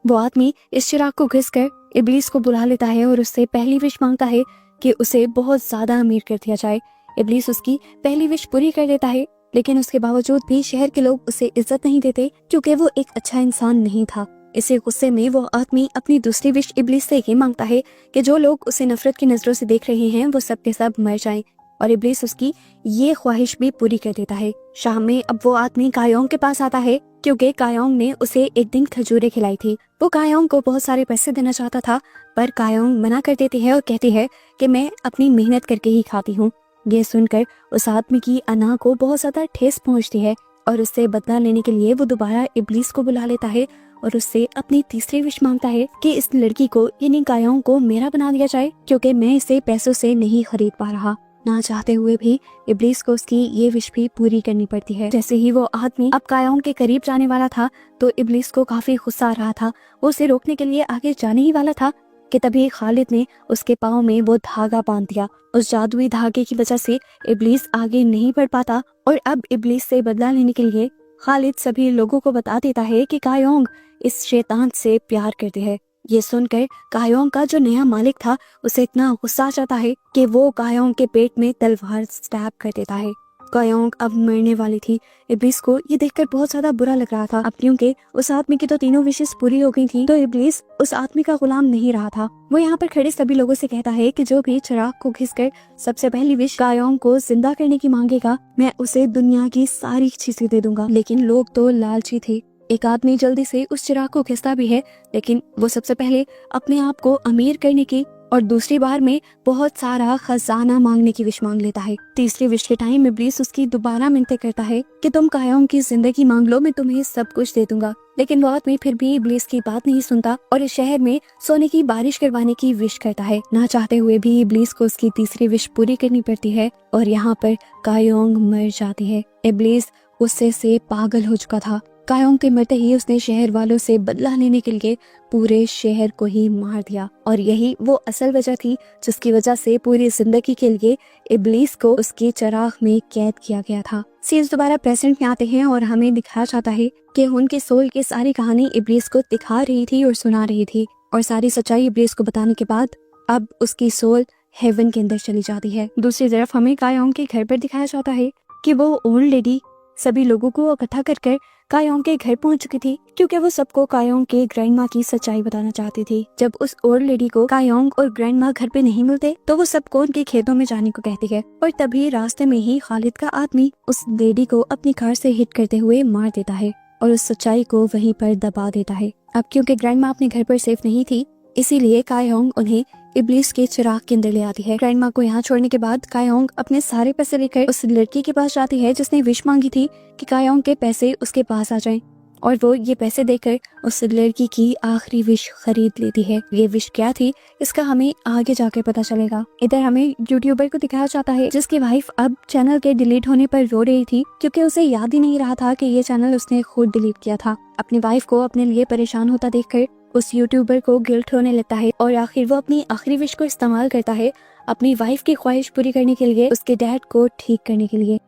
वो आदमी इस चिराग को घिस कर इब्लीस को बुला लेता है और उससे पहली विश मांगता है कि उसे बहुत ज्यादा अमीर कर दिया जाए। इब्लीस उसकी पहली विश पूरी कर देता है, लेकिन उसके बावजूद भी शहर के लोग उसे इज्जत नहीं देते क्योंकि वो एक अच्छा इंसान नहीं था। इसी गुस्से में वो आदमी अपनी दूसरी विश इब्लीस से ये मांगता है कि जो लोग उसे नफरत की नजरों से देख रहे हैं वो सब के सब मर जाएं, और इब्लीस उसकी ये ख्वाहिश भी पूरी कर देता है। शाम में अब वो आदमी कायोंग के पास आता है क्योंकि कायोंग ने उसे एक दिन खजूरें खिलाई थी। वो कायोंग को बहुत सारे पैसे देना चाहता था, पर कायोंग मना कर देती है और कहती है कि मैं अपनी मेहनत करके ही खाती हूँ। ये सुनकर उस आदमी की अना को बहुत ज्यादा ठेस पहुंचती है और उससे बदला लेने के लिए वो दोबारा इब्लीस को बुला लेता है और उससे अपनी तीसरी विश मांगता है कि इस लड़की को यानी कायोंग को मेरा बना दिया जाए क्योंकि मैं इसे पैसों से नहीं खरीद पा रहा। ना चाहते हुए भी इब्लीस को उसकी ये विश भी पूरी करनी पड़ती है। जैसे ही वो आदमी अब कायोंग के करीब जाने वाला था तो इब्लीस को काफी गुस्सा आ रहा था। वो उसे रोकने के लिए आगे जाने ही वाला था कि तभी खालिद ने उसके पाँव में वो धागा बांध दिया। उस जादुई धागे की वजह से इब्लीस आगे नहीं बढ़ पाता और अब इब्लीस से बदला लेने के लिए खालिद सभी लोगों को बता देता है कि कायोंग इस शैतान से प्यार करती है। ये सुनकर कायोंग का जो नया मालिक था उसे इतना गुस्सा आ जाता है कि वो कायोंग के पेट में तलवार स्टैब कर देता है। कायोंग अब मरने वाली थी। इब्लीस को ये देखकर बहुत ज्यादा बुरा लग रहा था। अब क्योंकि उस आदमी की तो तीनों विशेष पूरी हो गई थी तो इब्लीस उस आदमी का गुलाम नहीं रहा था। वो यहाँ पर खड़े सभी लोगों से कहता है कि जो भी चिराग को घिसकर सबसे पहली विश कायोंग को जिंदा करने की मांगेगा, मैं उसे दुनिया की सारी चीजें दे दूंगा। लेकिन लोग तो लालची थे। एक आदमी जल्दी से उस चिराग को घिसता भी है, लेकिन वो सबसे पहले अपने आप को अमीर करने की और दूसरी बार में बहुत सारा खजाना मांगने की विश मांग लेता है। तीसरी विश के टाइम इब्लीस उसकी दोबारा मिन्नतें करता है कि तुम कायोंग की जिंदगी मांग लो, मैं तुम्हें सब कुछ दे दूंगा। लेकिन वो आदमी फिर भी इब्लीस की बात नहीं सुनता और इस शहर में सोने की बारिश करवाने की विश करता है। ना चाहते हुए भी इब्लीस को उसकी तीसरी विश पूरी करनी पड़ती है और यहाँ पर कायोंग मर जाती है। इब्लीस गुस्से से पागल हो चुका था। कायोंग के मरते ही उसने शहर वालों से बदला लेने के लिए पूरे शहर को ही मार दिया और यही वो असल वजह थी जिसकी वजह से पूरी जिंदगी के लिए इब्लीस को उसके चराग में कैद किया गया था। सीन्स दोबारा प्रेजेंट में आते हैं और हमें दिखाया जाता है कि उनके सोल की सारी कहानी इब्लीस को दिखा रही थी और सुना रही थी और सारी सच्चाई इब्लीस को बताने के बाद अब उसकी सोल हेवन के अंदर चली जाती है। दूसरी तरफ हमें कायोंग के घर पर दिखाया जाता है कि वो ओल्ड लेडी सभी लोगों को इकट्ठा कर कायोंग के घर पहुंच चुकी थी क्योंकि वो सबको कायोंग के ग्रैंडमा की सच्चाई बताना चाहती थी। जब उस ओल्ड लेडी को कायोंग और ग्रैंडमा घर पे नहीं मिलते तो वो सबको उनके खेतों में जाने को कहती है और तभी रास्ते में ही खालिद का आदमी उस लेडी को अपनी कार से हिट करते हुए मार देता है और उस सच्चाई को वहीं पर दबा देता है। अब क्योंकि ग्रैंडमा अपने घर पर सेफ नहीं थी इसीलिए कायोंग उन्हें इब्लीस के चिराग के अंदर ले आती है। ग्रैंडमा को यहाँ छोड़ने के बाद कायोंग अपने सारे पैसे लेकर उस लड़की के पास जाती है जिसने विश मांगी थी कि कायोंग के पैसे उसके पास आ जाएं और वो ये पैसे देकर उस लड़की की आखिरी विश खरीद लेती है। ये विश क्या थी इसका हमें आगे जाकर पता चलेगा। इधर हमें यूट्यूबर को दिखाया जाता है जिसकी वाइफ अब चैनल के डिलीट होने पर रो रही थी क्योंकि उसे याद ही नहीं रहा था कि ये चैनल उसने खुद डिलीट किया था। अपनी वाइफ को अपने लिए परेशान होता देखकर उस यूट्यूबर को गिल्ट होने लगता है और आखिर वो अपनी आखिरी विश को इस्तेमाल करता है अपनी वाइफ की ख्वाहिश पूरी करने के लिए, उसके डैड को ठीक करने के लिए।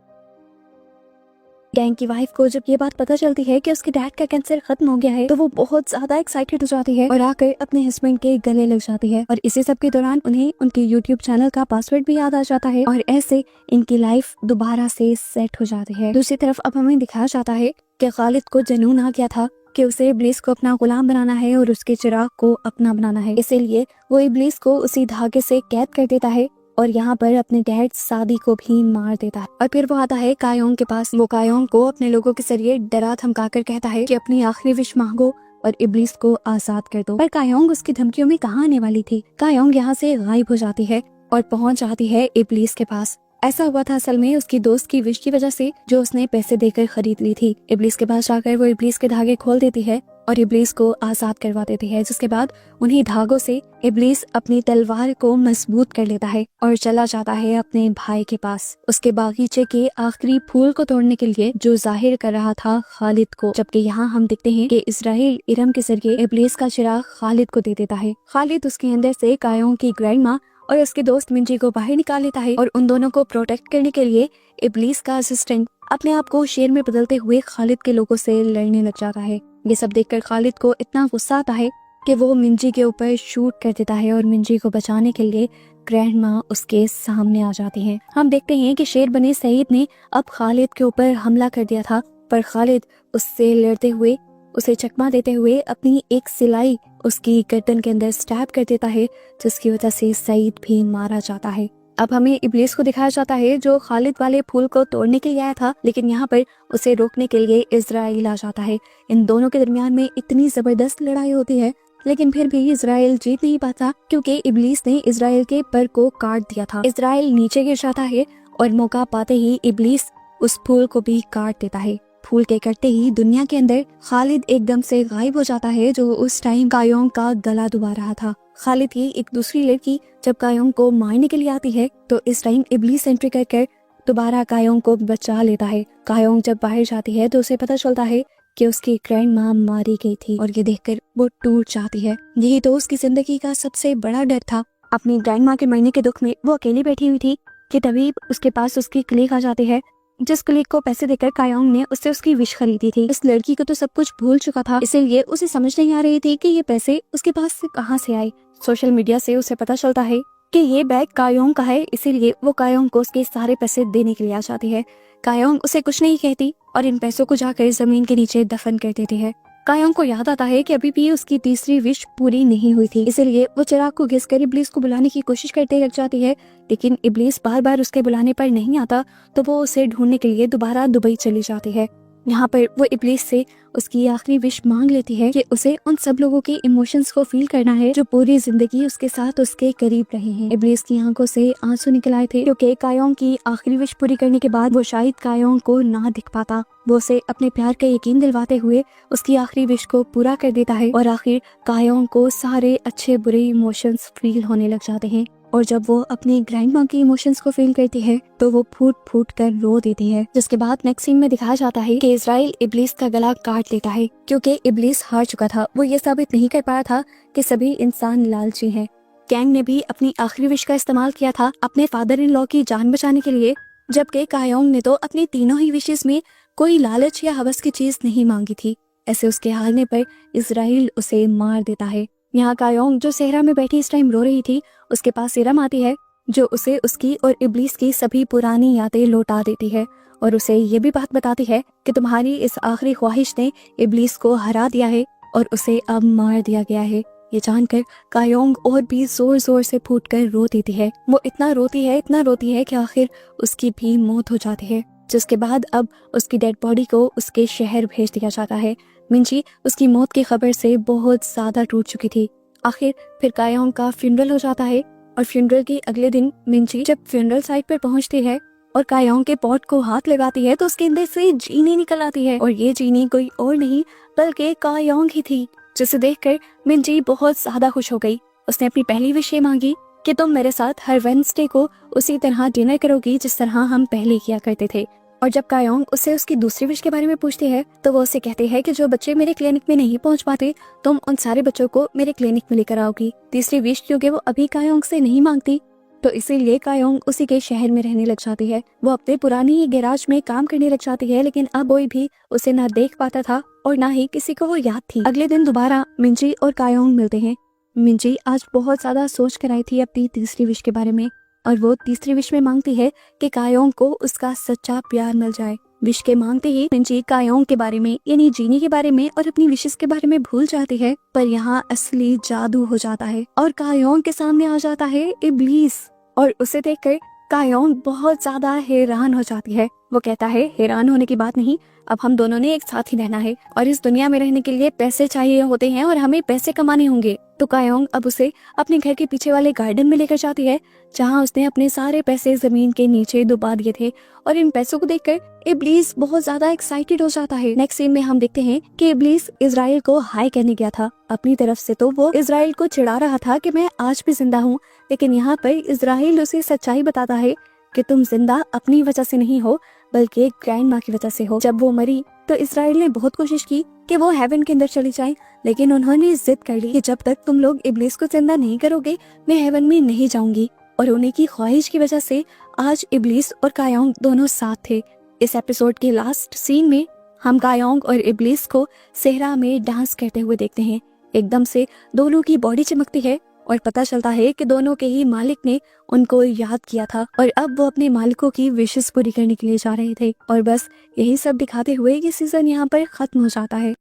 गैंग की वाइफ को जब ये बात पता चलती है कि उसके डैड का कैंसर खत्म हो गया है तो वो बहुत ज्यादा एक्साइटेड हो जाती है और आकर अपने हस्बैंड के गले लग जाती है और इसी सब के दौरान उन्हें उनके यूट्यूब चैनल का पासवर्ड भी याद आ जाता है और ऐसे इनकी लाइफ दोबारा से सेट हो जाती है। दूसरी तरफ अब हमें दिखाया जाता है कि खालिद को जुनून आ गया था कि उसे इब्लीस को अपना गुलाम बनाना है और उसके चिराग को अपना बनाना है। इसीलिए वो इब्लीस को उसी धागे से कैद कर देता है और यहाँ पर अपने डैड सादी को भी मार देता है और फिर वो आता है कायोंग के पास। वो कायोंग को अपने लोगों के जरिए डरा धमका कर कहता है कि अपनी आखिरी विश मांगो और इब्लीस को आजाद कर दो। पर कायोंग उसकी धमकियों में कहाँ आने वाली थी। कायोंग यहाँ से गायब हो जाती है और पहुंच जाती है इब्लीस के पास। ऐसा हुआ था असल में उसकी दोस्त की विश की वजह से जो उसने पैसे देकर खरीद ली थी। इब्लीस के पास जाकर वो इब्लीस के धागे खोल देती है और इब्लीस को आजाद करवा देती है जिसके बाद उन्हीं धागों से इब्लीस अपनी तलवार को मजबूत कर लेता है और चला जाता है अपने भाई के पास उसके बागीचे के आखिरी फूल को तोड़ने के लिए जो जाहिर कर रहा था खालिद को। जबकि यहाँ हम देखते हैं कि इजराइल इरम के जरिए इब्लीस का चिराग खालिद को दे देता है। खालिद उसके अंदर से कायोंग की ग्रैंडमा और उसके दोस्त मिंजी को बाहर निकाल लेता है और उन दोनों को प्रोटेक्ट करने के लिए इब्लीस का असिस्टेंट अपने आप को शेर में बदलते हुए खालिद के लोगों से लड़ने लग जाता है। ये सब देखकर खालिद को इतना गुस्सा आता है कि वो मिंजी के ऊपर शूट कर देता है और मिंजी को बचाने के लिए ग्रैंडमा उसके सामने आ जाती है। हम देखते हैं कि शेर बने सईद ने अब खालिद के ऊपर हमला कर दिया था पर खालिद उससे लड़ते हुए उसे चकमा देते हुए अपनी एक सिलाई उसकी गर्दन के अंदर स्टैब कर देता है जिसकी वजह से सईद भी मारा जाता है। अब हमें इब्लीस को दिखाया जाता है जो खालिद वाले फूल को तोड़ने के लिए आया था लेकिन यहाँ पर उसे रोकने के लिए इजराइल आ जाता है। इन दोनों के दरमियान में इतनी जबरदस्त लड़ाई होती है लेकिन फिर भी इजराइल जीत नहीं पाता क्योंकि इब्लीस ने इजराइल के पर को काट दिया था। इजराइल नीचे गिर जाता है और मौका पाते ही इब्लीस उस फूल को भी काट देता है। फूल के कटते ही दुनिया के अंदर खालिद एकदम से गायब हो जाता है जो उस टाइम कायोंग का गला दुबा रहा था। खालिद की एक दूसरी लड़की जब कायोंग को मारने के लिए आती है तो इस टाइम इब्लीस एंट्री कर दोबारा कायोंग को बचा लेता है। कायोंग जब बाहर जाती है तो उसे पता चलता है कि उसकी ग्रैंडमा मारी गई थी और ये देखकर वो टूट जाती है। यही तो उसकी जिंदगी का सबसे बड़ा डर था। अपनी ग्रैंडमा के मरने के दुख में वो अकेली बैठी हुई थी कि तभी उसके पास उसकी कलीग आ जाती है जिस कलीग को पैसे देकर कायोंग ने उससे उसकी विश खरीदी थी। इस लड़की को तो सब कुछ भूल चुका था इसीलिए उसे समझ नहीं आ रही थी कि ये पैसे उसके पास से कहां से आए। सोशल मीडिया से उसे पता चलता है कि ये बैग कायोंग का है इसीलिए वो कायोंग को उसके सारे पैसे देने के लिए आ जाती है। कायोंग उसे कुछ नहीं कहती और इन पैसों को जाकर जमीन के नीचे दफन कर देती है। कायोंग को याद आता है कि अभी भी उसकी तीसरी विश पूरी नहीं हुई थी इसीलिए वो चिराग को घिस कर इब्लीस को बुलाने की कोशिश करते लग जाती है लेकिन इब्लीस बार बार उसके बुलाने पर नहीं आता तो वो उसे ढूंढने के लिए दोबारा दुबई चली जाती है। यहाँ पर वो इब्लीस से उसकी आखिरी विश मांग लेती है कि उसे उन सब लोगों के इमोशंस को फील करना है जो पूरी जिंदगी उसके साथ उसके करीब रहे हैं। इब्लीस की आंखों से आंसू निकल आए थे क्योंकि कायोंग की आखिरी विश पूरी करने के बाद वो शायद कायोंग को ना दिख पाता। वो उसे अपने प्यार का यकीन दिलवाते हुए उसकी आखिरी विश को पूरा कर देता है और आखिर कायोंग को सारे अच्छे बुरे इमोशंस फील होने लग जाते हैं। और जब वो अपनी ग्रैंड माँ के इमोशंस को फील करती है तो वो फूट फूट कर रो देती है। जिसके बाद नेक्स्ट सीन में दिखाया जाता है कि इजराइल इब्लीस का गला काट लेता है क्योंकि इब्लीस हार चुका था। वो ये साबित नहीं कर पाया था कि सभी इंसान लालची हैं। कैंग ने भी अपनी आखिरी विश का इस्तेमाल किया था अपने फादर इन लॉ की जान बचाने के लिए, जबकि कायोंग ने तो अपनी तीनों ही विशेस में कोई लालच या हवस की चीज नहीं मांगी थी। ऐसे उसके हारने पर इजराइल उसे मार देता है। यहाँ कायोंग जो सेहरा में बैठी इस टाइम रो रही थी, उसके पास सीरम आती है जो उसे उसकी और इब्लीस की सभी पुरानी यादें लौटा देती है और उसे ये भी बात बताती है कि तुम्हारी इस आखिरी ख्वाहिश ने इब्लीस को हरा दिया है और उसे अब मार दिया गया है। ये जानकर कायोंग और भी जोर जोर से फूटकर रो देती है। वो इतना रोती है कि आखिर उसकी भी मौत हो जाती है। जिसके बाद अब उसकी डेड बॉडी को उसके शहर भेज दिया जाता है। मिंची उसकी मौत की खबर से बहुत ज्यादा टूट चुकी थी। आखिर फिर कायोंग का फ्यूनरल हो जाता है और फ्यूनरल के अगले दिन मिंची जब फ्यूनरल साइट पर पहुंचती है और कायोंग के पॉट को हाथ लगाती है तो उसके अंदर से जीनी निकल आती है और ये जीनी कोई और नहीं बल्कि कायोंग ही थी, जिसे देखकर मिंची बहुत ज्यादा खुश हो गई। उसने अपनी पहली विश ये मांगी कि तुम मेरे साथ हर वेडनेसडे को उसी तरह डिनर करोगी जिस तरह हम पहले किया करते थे। और जब कायोंग उससे उसकी दूसरी विश के बारे में पूछती है तो वो उसे कहती है कि जो बच्चे मेरे क्लिनिक में नहीं पहुंच पाते तुम उन सारे बच्चों को मेरे क्लिनिक में लेकर आओगी। तीसरी विश क्योंकि वो अभी कायोंग से नहीं मांगती तो इसीलिए कायोंग उसी के शहर में रहने लग जाती है। वो अपने पुरानी गैराज में काम करने लग जाती है, लेकिन अब कोई भी उसे ना देख पाता था और ना ही किसी को वो याद थी। अगले दिन दोबारा मिंची और कायोंग मिलते हैं। मिंची आज बहुत ज्यादा सोच कर आई थी अपनी तीसरी विश के बारे में और वो तीसरी विश में मांगती है कि कायोंग को उसका सच्चा प्यार मिल जाए। विश के मांगते ही मिंची कायोंग के बारे में यानी जीनी के बारे में और अपनी विशेस के बारे में भूल जाती है, पर यहाँ असली जादू हो जाता है और कायोंग के सामने आ जाता है इब्लीस और उसे देखकर कायोंग बहुत ज्यादा हैरान हो जाती है। वो कहता है हैरान होने की बात नहीं, अब हम दोनों ने एक साथ ही रहना है और इस दुनिया में रहने के लिए पैसे चाहिए होते हैं और हमें पैसे कमाने होंगे। तो कायोंग अब उसे अपने घर के पीछे वाले गार्डन में लेकर जाती है जहाँ उसने अपने सारे पैसे जमीन के नीचे डुबा दिए थे और इन पैसों को देखकर इब्लीस बहुत ज्यादा एक्साइटेड हो जाता है। नेक्स्ट सीन में हम देखते हैं कि इब्लीस इजराइल को हाई कहने गया था अपनी तरफ से, तो वो इजराइल को चिढ़ा रहा था कि मैं आज भी जिंदा हूँ, लेकिन यहाँ पर इजराइल उसे सच्चाई बताता है कि तुम जिंदा अपनी वजह से नहीं हो बल्कि ग्रैंड माँ की वजह से हो। जब वो मरी तो इजराइल ने बहुत कोशिश की कि वो हेवन के अंदर चली जाए, लेकिन उन्होंने जिद कर ली कि जब तक तुम लोग इब्लीस को जिंदा नहीं करोगे मैं हेवन में नहीं जाऊंगी। और उन्हीं की ख्वाहिश की वजह से आज इब्लीस और कायोंग दोनों साथ थे। इस एपिसोड के लास्ट सीन में हम कायोंग और इब्लीस को सेहरा में डांस करते हुए देखते हैं। एकदम से दोनों की बॉडी चमकती है और पता चलता है कि दोनों के ही मालिक ने उनको याद किया था और अब वो अपने मालिकों की विशेस पूरी करने के लिए जा रहे थे। और बस यही सब दिखाते हुए ये सीजन यहाँ पर खत्म हो जाता है।